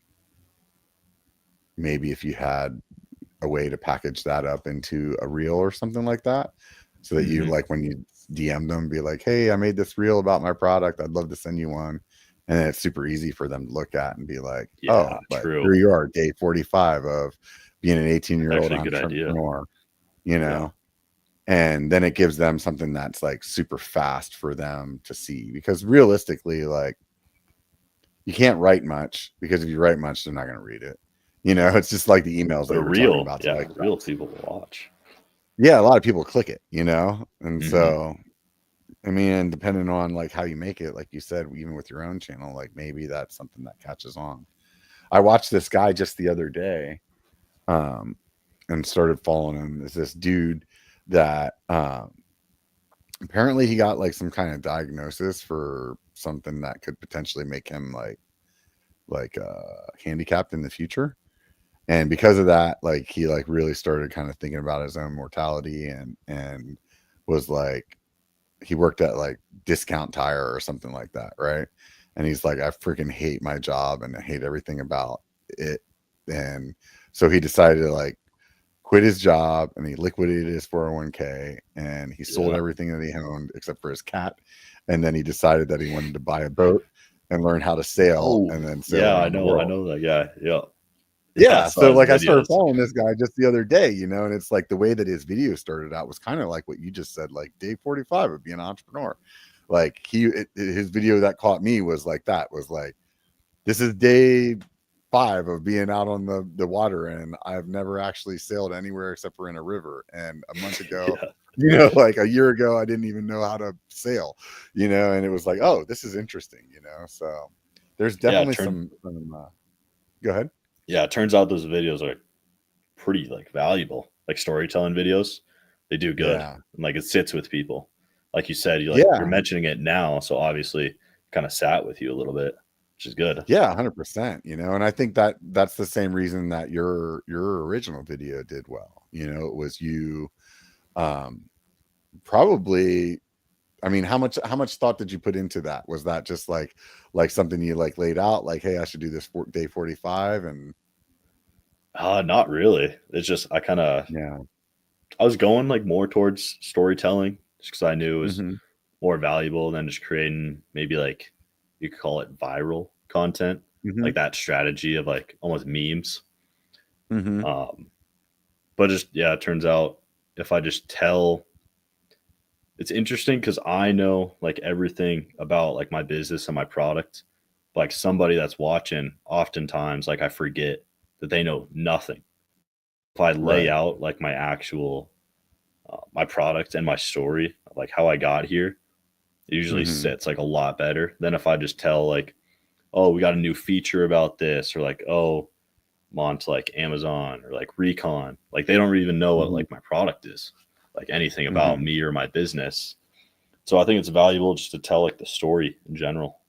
maybe if you had a way to package that up into a reel or something like that, so that you, hmm, like, when you DM them, be like, hey, I made this reel about my product, I'd love to send you one. And then it's super easy for them to look at and be like, yeah, oh, but true. here you are, day 45 of being an 18-year-old Actually, a good idea. entrepreneur, Yeah, and then it gives them something that's like super fast for them to see, because realistically, like, you can't write much, because if you write much, they're not going to read it. It's just like the emails but that a we were talking real, about yeah, today. real people will watch. Yeah, a lot of people click it. And Hmm. so, I mean, depending on like how you make it, like you said, even with your own channel, like maybe that's something that catches on. I watched this guy just the other day, um, and started following him. Is this dude that apparently he got like some kind of diagnosis for something that could potentially make him like handicapped in the future. And because of that, like he like really started kind of thinking about his own mortality, and was like, he worked at like Discount Tire or something like that, right? And he's like, I freaking hate my job and I hate everything about it. And so he decided to like quit his job, and he liquidated his 401k, and he sold everything that he owned except for his cat. And then he decided that he wanted to buy a boat and learn how to sail, and then sail around the world. I know that guy. Yeah, so like I started following this guy just the other day, you know, and it's like the way that his video started out was kind of like what you just said, like day 45 of being an entrepreneur. Like his video that caught me was like, that was like, this is day 5 of being out on the water, and I've never actually sailed anywhere except for in a river. And a month ago, you know, like a year ago, I didn't even know how to sail, you know, and it was like, oh, this is interesting, you know. So there's definitely some go ahead. Yeah, it turns out those videos are pretty like valuable, like storytelling videos. They do good. And, like it sits with people. Like you said, you're mentioning it now, so obviously kind of sat with you a little bit, which is good. Yeah, 100%. You know, and I think that that's the same reason that your original video did well. You know, it was you probably, I mean, how much thought did you put into that? Was that just like something you like laid out, like, hey, I should do this for day 45? And not really. It's just I was going like more towards storytelling, just because I knew it was more valuable than just creating maybe like you could call it viral content, like that strategy of like almost memes. But just it turns out if I just tell, it's interesting because I know like everything about like my business and my product. Like somebody that's watching, oftentimes like I forget that they know nothing. If I lay out like my actual my product and my story, like how I got here, it usually sits like a lot better than if I just tell like, oh, we got a new feature about this, or like, oh, I'm on to like Amazon or like Recon. Like they don't even know what like my product is, like anything about me or my business. So I think it's valuable just to tell like the story in general.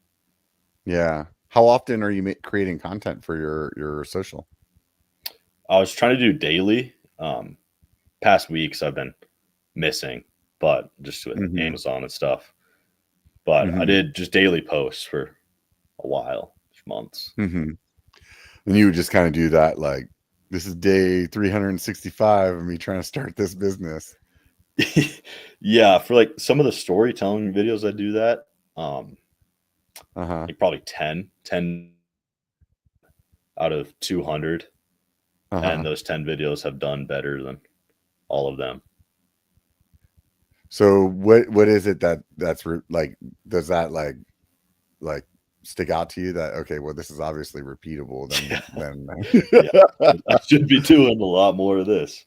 Yeah. How often are you creating content for your social? I was trying to do daily. Past weeks I've been missing, but just with Amazon and stuff. But I did just daily posts for a while, months. And you would just kind of do that, like, this is day 365 of me trying to start this business. Yeah, for like some of the storytelling videos I do that. Like probably 10 out of 200. And those 10 videos have done better than all of them. So what is it that's like, does that like stick out to you that, okay, well, this is obviously repeatable, then I should be doing a lot more of this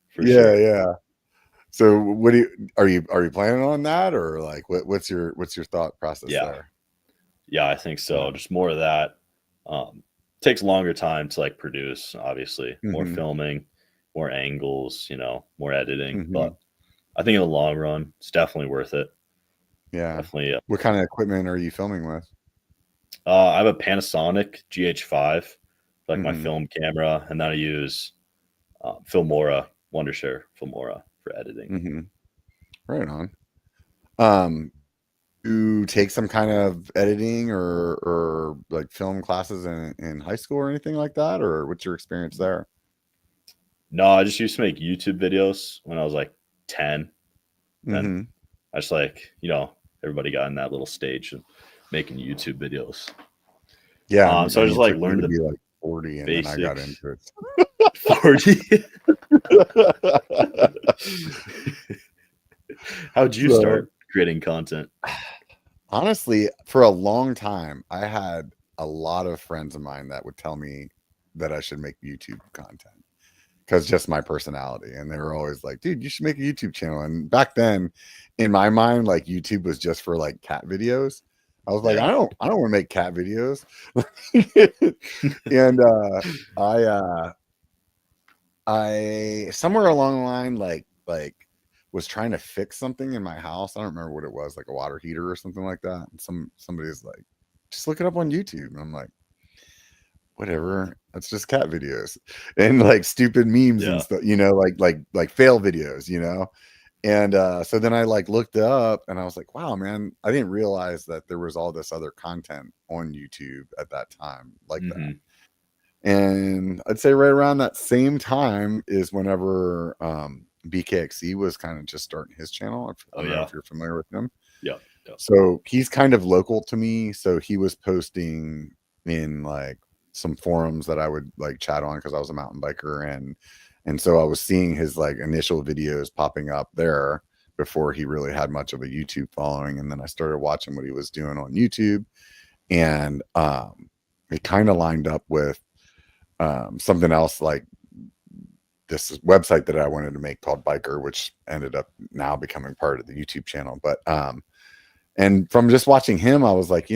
for sure. Yeah. So what are you planning on that, or like what's your thought process there? Yeah, I think so. Just more of that. Takes longer time to like produce, obviously. More filming, more angles, you know, more editing. But I think in the long run, it's definitely worth it. Yeah. Definitely. What kind of equipment are you filming with? I have a Panasonic GH5, like my film camera, and then I use Filmora, Wondershare Filmora for editing. Right on. You take some kind of editing or like film classes in high school or anything like that, or what's your experience there? No, I just used to make YouTube videos when I was like 10. And I just like, you know, everybody got in that little stage of making YouTube videos. Yeah. So I just like learned to be like 40 and basics. then I got into it. 40. How'd you start creating content? Honestly, for a long time, I had a lot of friends of mine that would tell me that I should make YouTube content because just my personality. And they were always like, dude, you should make a YouTube channel. And back then, in my mind, like YouTube was just for like cat videos. I was like, I don't want to make cat videos. And I somewhere along the line, like was trying to fix something in my house. I don't remember what it was, like a water heater or something like that. And somebody's like, just look it up on YouTube. And I'm like, whatever. That's just cat videos and like stupid memes and Yeah. stuff, like fail videos, And so then I like looked it up and I was like, wow, man, I didn't realize that there was all this other content on YouTube at that time like that. And I'd say right around that same time is whenever BKXC was kind of just starting his channel. I don't know if you're familiar with him. Yeah. So he's kind of local to me. So he was posting in like some forums that I would like chat on because I was a mountain biker, and so I was seeing his like initial videos popping up there before he really had much of a YouTube following. And then I started watching what he was doing on YouTube, and it kind of lined up with something else, like this website that I wanted to make called Biker, which ended up now becoming part of the YouTube channel. But and from just watching him, I was like,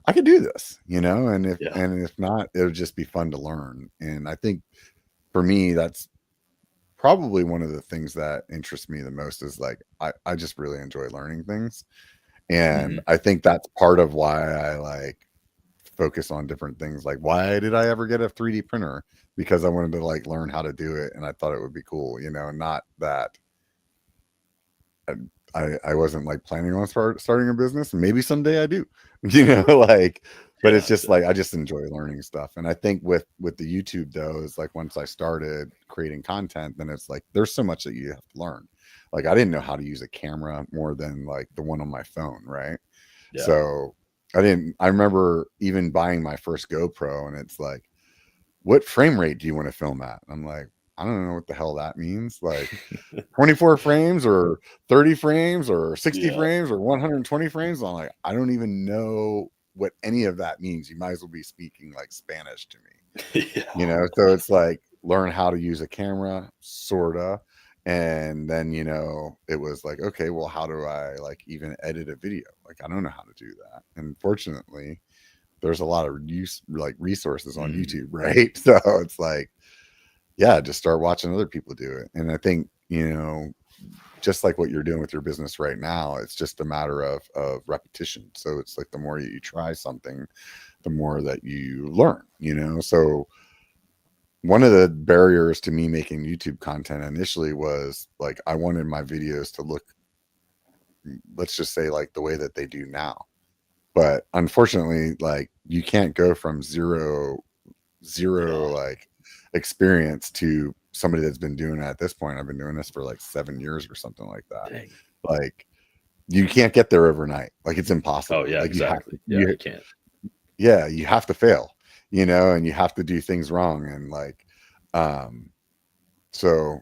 I could do this, and if not, it'll just be fun to learn. And I think for me, that's probably one of the things that interests me the most is like, I just really enjoy learning things. And I think that's part of why I like focus on different things. Like, why did I ever get a 3D printer? Because I wanted to like learn how to do it. And I thought it would be cool, not that I wasn't like planning on starting a business. Maybe someday I do, but it's just like, I just enjoy learning stuff. And I think with the YouTube though, is like, once I started creating content, then it's like, there's so much that you have to learn. Like, I didn't know how to use a camera more than like the one on my phone. Right. Yeah. So I remember even buying my first GoPro and it's like, what frame rate do you want to film at? I'm like, I don't know what the hell that means. Like 24 frames or 30 frames or 60 frames or 120 frames. I'm like, I don't even know what any of that means. You might as well be speaking like Spanish to me, So it's like, learn how to use a camera, sorta. And then, it was like, okay, well, how do I like even edit a video? Like, I don't know how to do that. And fortunately, there's a lot of resources on YouTube, right? So it's like, yeah, just start watching other people do it. And I think, just like what you're doing with your business right now, it's just a matter of repetition. So it's like, the more you try something, the more that you learn, So one of the barriers to me making YouTube content initially was like, I wanted my videos to look, let's just say, like the way that they do now. But unfortunately, like, you can't go from zero like experience to somebody that's been doing it at this point. I've been doing this for like 7 years or something like that. Dang. Like, you can't get there overnight. Like, it's impossible. Oh yeah, like, exactly. You can't. Yeah, you have to fail, and you have to do things wrong. And like, so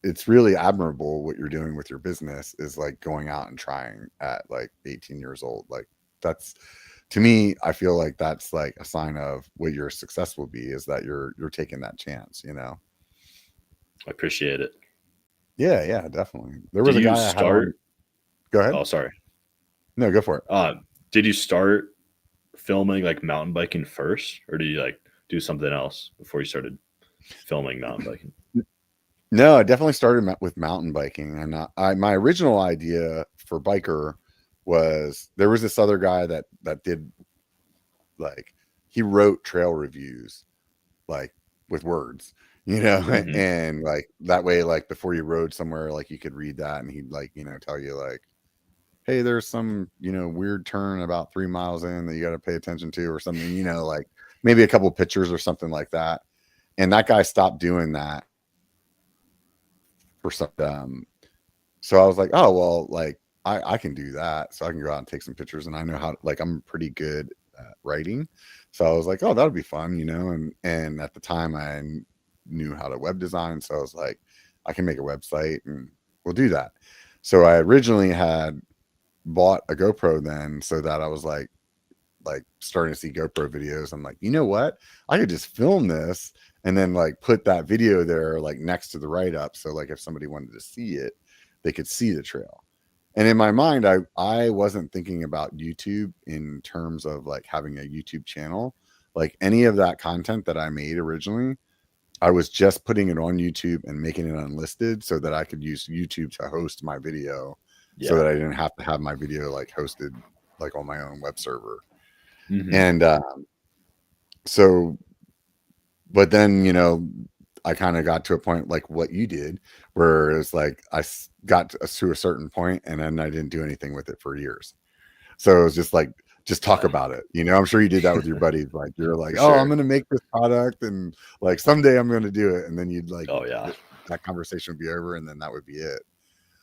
it's really admirable what you're doing with your business, is like going out and trying at like 18 years old. Like, that's, to me, I feel like that's like a sign of what your success will be, is that you're taking that chance, I appreciate it. Yeah, definitely. There was a guy I had on. Go ahead. Oh, sorry. No, go for it. Did you start filming like mountain biking first, or did you like do something else before you started filming mountain biking? No, I definitely started with mountain biking. And my original idea for Biker was, there was this other guy that did, like, he wrote trail reviews like with words, and like that way, like before you rode somewhere, like you could read that and he'd like, tell you like, hey, there's some, weird turn about 3 miles in that you got to pay attention to or something, like maybe a couple pictures or something like that. And that guy stopped doing that for some, so I was like, oh, well, like I can do that. So I can go out and take some pictures, and I know how, like, I'm pretty good at writing. So I was like, oh, that'll be fun, and at the time I knew how to web design. So I was like, I can make a website and we'll do that. So I originally had bought a GoPro then, so that I was like starting to see GoPro videos. I'm like, you know what? I could just film this and then like put that video there, like next to the write-up. So like if somebody wanted to see it, they could see the trail. And in my mind, I wasn't thinking about YouTube in terms of like having a YouTube channel. Like, any of that content that I made originally, I was just putting it on YouTube and making it unlisted so that I could use YouTube to host my video, so that I didn't have to have my video like hosted like on my own web server. And so, but then, you know, I kind of got to a point like what you did, where it was like I got to a certain point and then I didn't do anything with it for years. So it was just like, just talk about it. You know, I'm sure you did that with your buddies. Like you're like, oh, I'm going to make this product and like someday I'm going to do it. And then you'd like, that conversation would be over and then that would be it.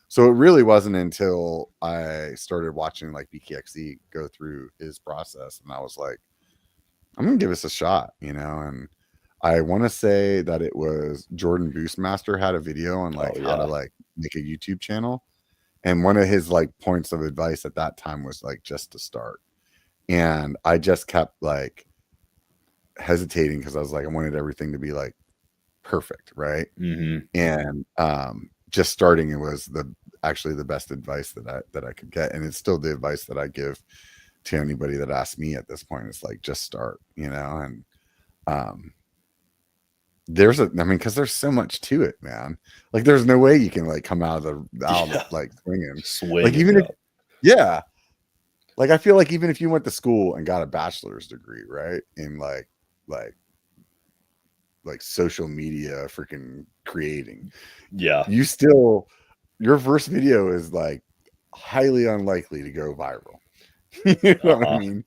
So it really wasn't until I started watching like BKXE go through his process. And I was like, I'm going to give this a shot, you know? And I want to say that it was Jordan Boostmaster had a video on like how to like make a YouTube channel. And one of his like points of advice at that time was like just to start. And I just kept like hesitating because I was like, I wanted everything to be like perfect, right? And just starting, it was actually the best advice that I could get, and it's still the advice that I give to anybody that asks me at this point. It's like just start, you know. And because there's so much to it, man. Like there's no way you can like come out of like swinging. Like even if, like I feel like even if you went to school and got a bachelor's degree, right, in like social media freaking creating, you still, your first video is like highly unlikely to go viral. You know what I mean?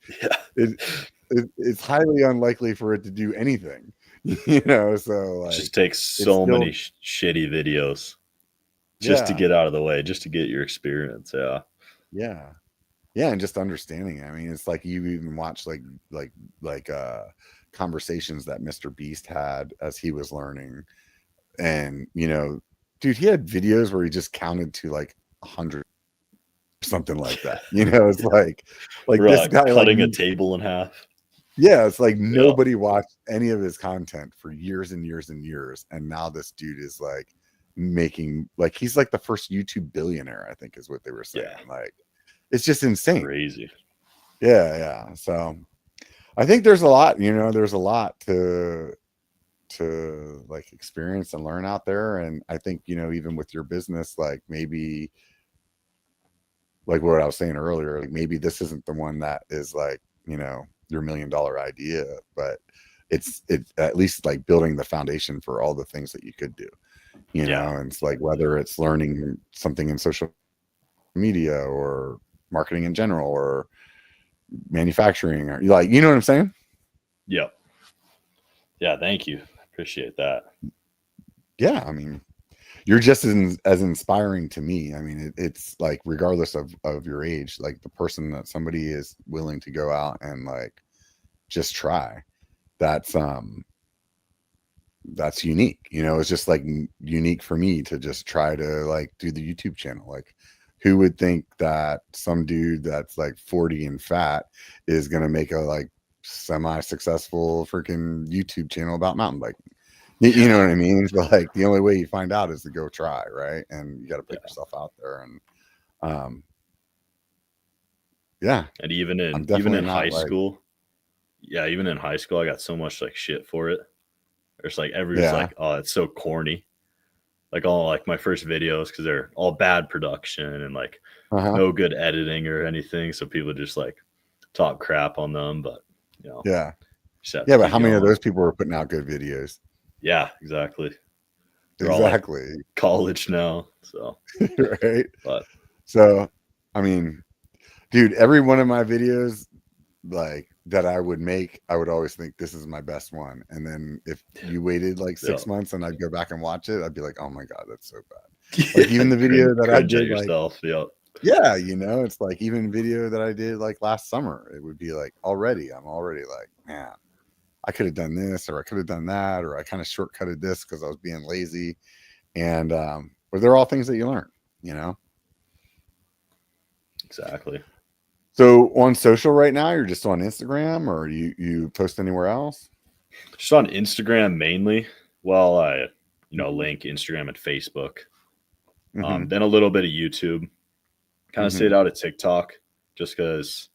It's highly unlikely for it to do anything. You know, so like it just takes so many shitty videos just to get out of the way, just to get your experience. And just understanding. I mean, it's like you even watch like conversations that Mr. Beast had as he was learning, and you know, dude, he had videos where he just counted to like 100, something like that. You know, it's like this guy cutting a table in half. Yeah, it's like nobody watched any of his content for years and years and years, and now this dude is like making, like, he's like the first YouTube billionaire, I think is what they were saying. Like, it's just insane. Crazy. Yeah. So I think there's a lot, you know, there's a lot to like experience and learn out there. And I think, you know, even with your business, like maybe like what I was saying earlier, like maybe this isn't the one that is like, you know, your $1 million idea, but it's at least like building the foundation for all the things that you could do, you know. And it's like whether it's learning something in social media or marketing in general or manufacturing, or like, you know what I'm saying? Yeah, thank you, appreciate that. I mean, you're just as inspiring to me. I mean, it's like regardless of your age, like the person that somebody is willing to go out and like just try, that's unique, you know. It's just like unique for me to just try to like do the YouTube channel. Like, who would think that some dude that's like 40 and fat is gonna make a like semi-successful freaking YouTube channel about mountain biking? You know what I mean? So like the only way you find out is to go try, right? And you got to put yourself out there. And and even in high school, even in high school, I got so much like shit for it. There's like everyone's like, oh, it's so corny. Like all like my first videos, because they're all bad production and like no good editing or anything. So people just like talk crap on them. But you know, but how many of those people were putting out good videos? Yeah, exactly. They're all like college now. So right. But so I mean, dude, every one of my videos like that I would make, I would always think this is my best one. And then if you waited like 6 months and I'd go back and watch it, I'd be like, oh my God, that's so bad. Like even the video that I did yourself, you know, it's like even video that I did like last summer, it would be like I'm already like, man, I could have done this or I could have done that, or I kind of shortcutted this because I was being lazy. And but they're all things that you learn, you know. Exactly. So on social right now, you're just on Instagram, or you post anywhere else? Just on Instagram mainly. Well, I link Instagram and Facebook. Then a little bit of YouTube. Kind of stayed out of TikTok just because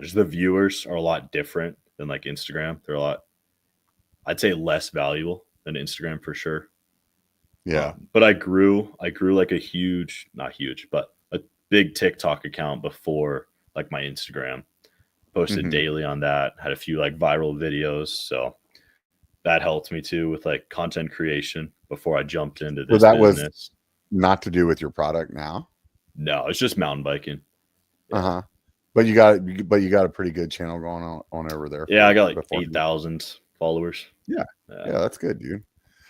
just the viewers are a lot different than like Instagram. They're a lot I'd say less valuable than Instagram for sure. Yeah. But I grew like a not huge, but a big TikTok account before like my Instagram. Posted daily on that, had a few like viral videos. So that helped me too with like content creation before I jumped into this business. Was not to do with your product now? No, it's just mountain biking. Yeah. But you got a pretty good channel going on over there. Yeah, I got like 8,000 followers. Yeah, that's good, dude.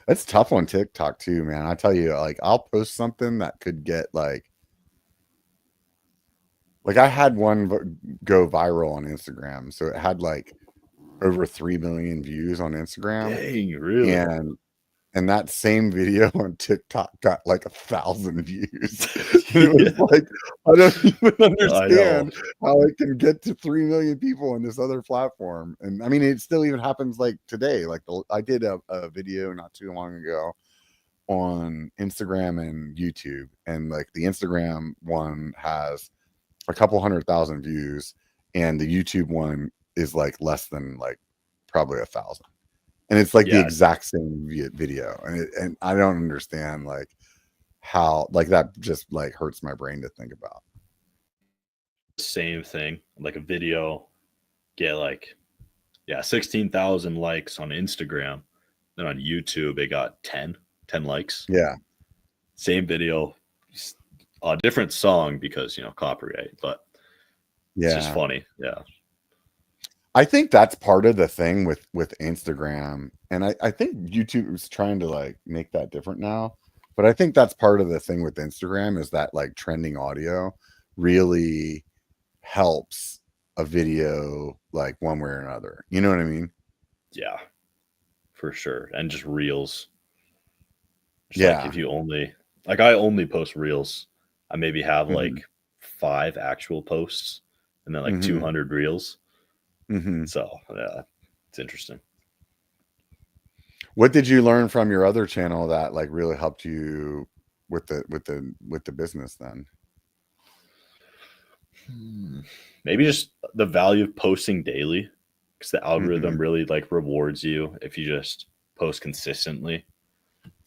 It's tough on TikTok too, man. I tell you, like I'll post something that could get like I had one go viral on Instagram, so it had like over 3 million views on Instagram. Dang, really? And that same video on TikTok got like 1,000 views. It was like, I don't even understand how it can get to 3 million people on this other platform. And I mean, it still even happens like today. Like I did a video not too long ago on Instagram and YouTube, and like the Instagram one has a couple 100,000 views, and the YouTube one is like less than like probably 1,000. And it's like the exact same video, and I don't understand like how like that just like hurts my brain to think about. Same thing, like a video get like 16,000 likes on Instagram, then on YouTube it got 10 likes. Yeah, same video, a different song because copyright, but it's just funny. Yeah. I think that's part of the thing with Instagram, and I think YouTube is trying to like make that different now. But I think that's part of the thing with Instagram is that like trending audio really helps a video like one way or another. You know what I mean? Yeah, for sure. And just reels. Like if you only I only post reels. I maybe have like 5 actual posts and then like 200 reels. So yeah, it's interesting. What did you learn from your other channel that like really helped you with the business then? Maybe just the value of posting daily, because the algorithm really like rewards you if you just post consistently.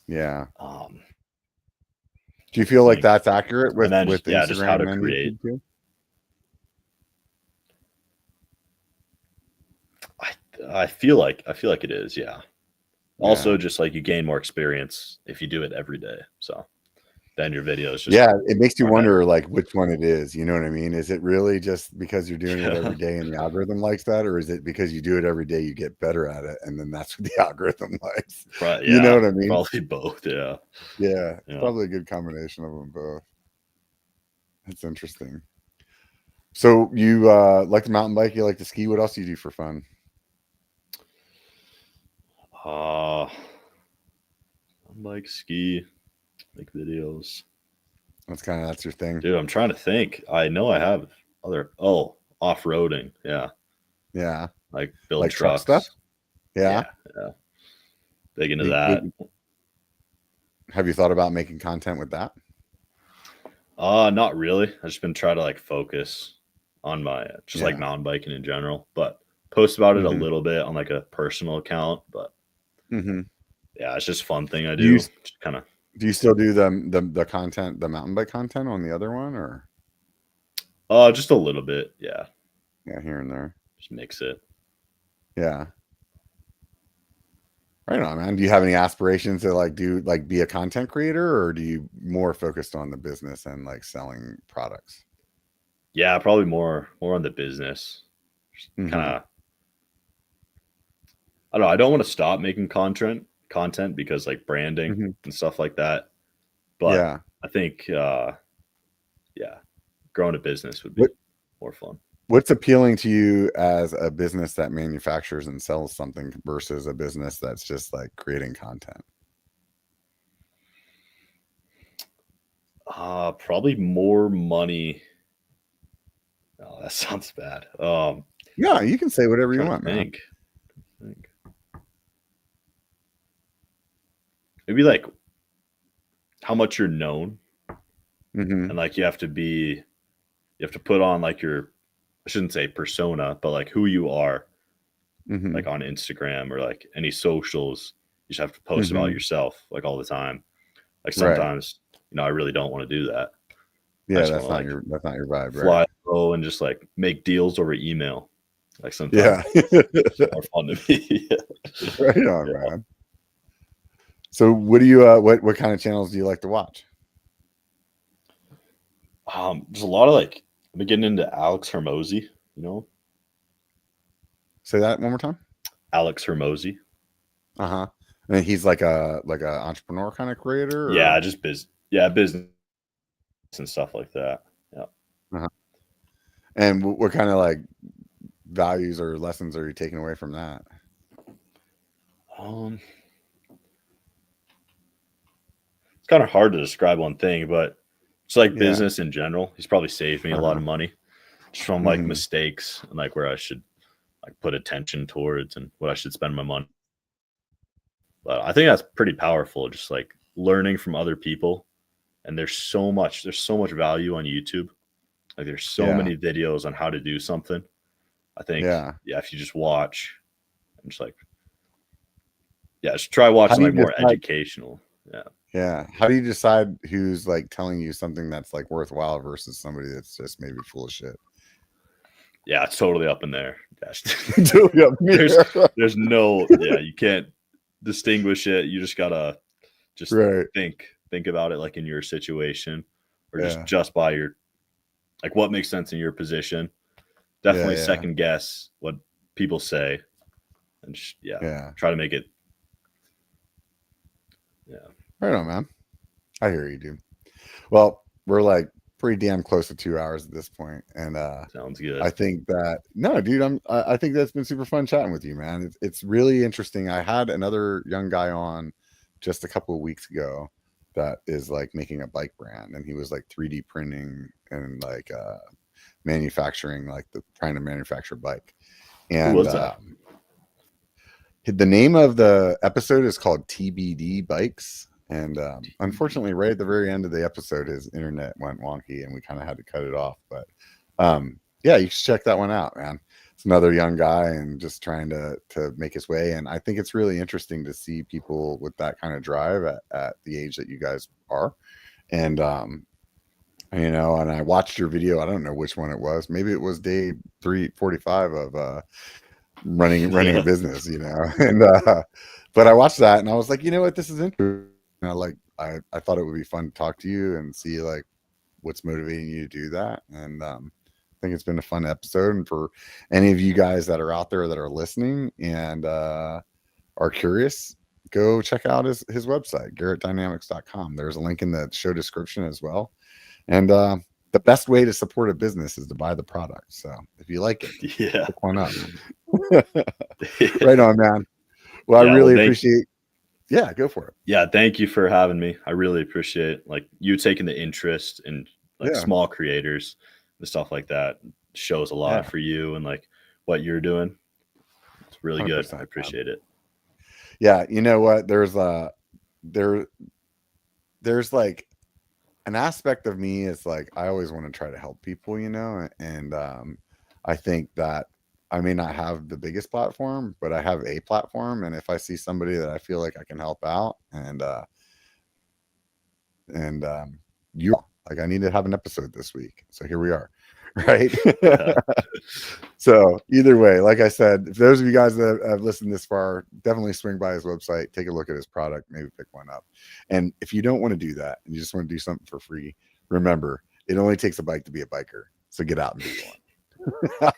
Yeah. Do you feel like that's accurate with Instagram just how to create? YouTube? I feel like it is, yeah. Also, just like you gain more experience if you do it every day. So then your videos just it makes you wonder like which one it is. You know what I mean? Is it really just because you're doing it every day and the algorithm likes that, or is it because you do it every day you get better at it and then that's what the algorithm likes? Right, you know what I mean? Probably both. Yeah, probably a good combination of them both. That's interesting. So you like to mountain bike, you like to ski. What else do you do for fun? Bike, ski, make videos. That's your thing, dude. I'm trying to think. I know I have other off-roading. Yeah, like build like trucks truck stuff. Yeah, big into that. Have you thought about making content with that? Not really. I've just been trying to like focus on my like mountain biking in general, but post about it a little bit on like a personal account. But it's just a fun thing I do. Do you still do the content, the mountain bike content on the other one, or? Just a little bit. Yeah, here and there. Just mix it. Yeah. Right on, man. Do you have any aspirations to be a content creator, or do you more focused on the business and like selling products? Yeah, probably more on the business. Kind of. I don't know. I don't want to stop making content because like branding and stuff like that. But I think, growing a business would be more fun. What's appealing to you as a business that manufactures and sells something versus a business that's just like creating content? Probably more money. Oh, that sounds bad. Yeah, you can say whatever you want, man. Maybe like how much you're known, and like you have to put on like your, I shouldn't say persona, but like who you are Mm-hmm. like on Instagram or like any socials. You just have to post about Mm-hmm. yourself like all the time. Like Right. sometimes, I really don't want to do that. I Yeah, just want to like that's not your vibe, right? fly low and just like make deals over email. Like sometimes Yeah. it's more fun to me. Right on, Yeah. man. So what do you what kind of channels do you like to watch? There's a lot of like I've been getting into Alex Hermosi, Say that one more time. Alex Hermosi. Uh-huh. And he's like a entrepreneur kind of creator, Yeah, or just business and stuff like that. Yeah. uh-huh. And what kind of like values or lessons are you taking away from that? It's kind of hard to describe one thing, but it's like Yeah. business in general. He's probably saved me a lot Uh-huh. of money just from like Mm-hmm. mistakes and like where I should like put attention towards and what I should spend my money. But I think that's pretty powerful, just like learning from other people. And there's so much value on YouTube. Like there's so Yeah. many videos on how to do something. I think, Yeah. if you just watch and just like, just try How watching do you like more decide? educational. Yeah. Yeah. How do you decide who's like telling you something that's like worthwhile versus somebody that's just maybe full of shit? Yeah. It's totally up in there. Totally up in the air. There's no, you can't distinguish it. You just gotta just Right. think about it like in your situation or Yeah. just by your, like what makes sense in your position. Yeah. Definitely Yeah. second guess what people say and just, Yeah. try to make it. Yeah. Right on, man. I hear you, dude. Well, we're like pretty damn close to 2 hours at this point, and Sounds good. I think that no, dude, I think that's been super fun chatting with you, man. It's really interesting. I had another young guy on just a couple of weeks ago that is like making a bike brand, and he was like 3D printing and like manufacturing, like trying to manufacture a bike. Who And was that? the name of the episode is called TBD Bikes. And unfortunately, right at the very end of the episode, his internet went wonky and we kind of had to cut it off. But yeah, you should check that one out, man. It's another young guy and just trying to make his way. And I think it's really interesting to see people with that kind of drive at the age that you guys are. And, and I watched your video. I don't know which one it was. Maybe it was day 345 of running a business, and but I watched that and I was like, you know what, this is interesting. I thought it would be fun to talk to you and see like what's motivating you to do that. And I think it's been a fun episode. And for any of you guys that are out there that are listening and are curious, go check out his website, GarretDynamics.com. There's a link in the show description as well. And the best way to support a business is to buy the product. So if you like it, pick one up. Right on, man. Well, I really appreciate. Yeah, go for it. Yeah, thank you for having me. I really appreciate like you taking the interest in like small creators and stuff like that. It shows a lot for you and like what you're doing. It's really good. I appreciate it. Yeah, you know what? There's like an aspect of me is like I always want to try to help people, and I think that I may not have the biggest platform, but I have a platform. And if I see somebody that I feel like I can help out and you like, I need to have an episode this week. So here we are. Right. So either way, like I said, if those of you guys that have listened this far, definitely swing by his website, take a look at his product, maybe pick one up. And if you don't want to do that and you just want to do something for free, remember, it only takes a bike to be a biker. So get out and do one.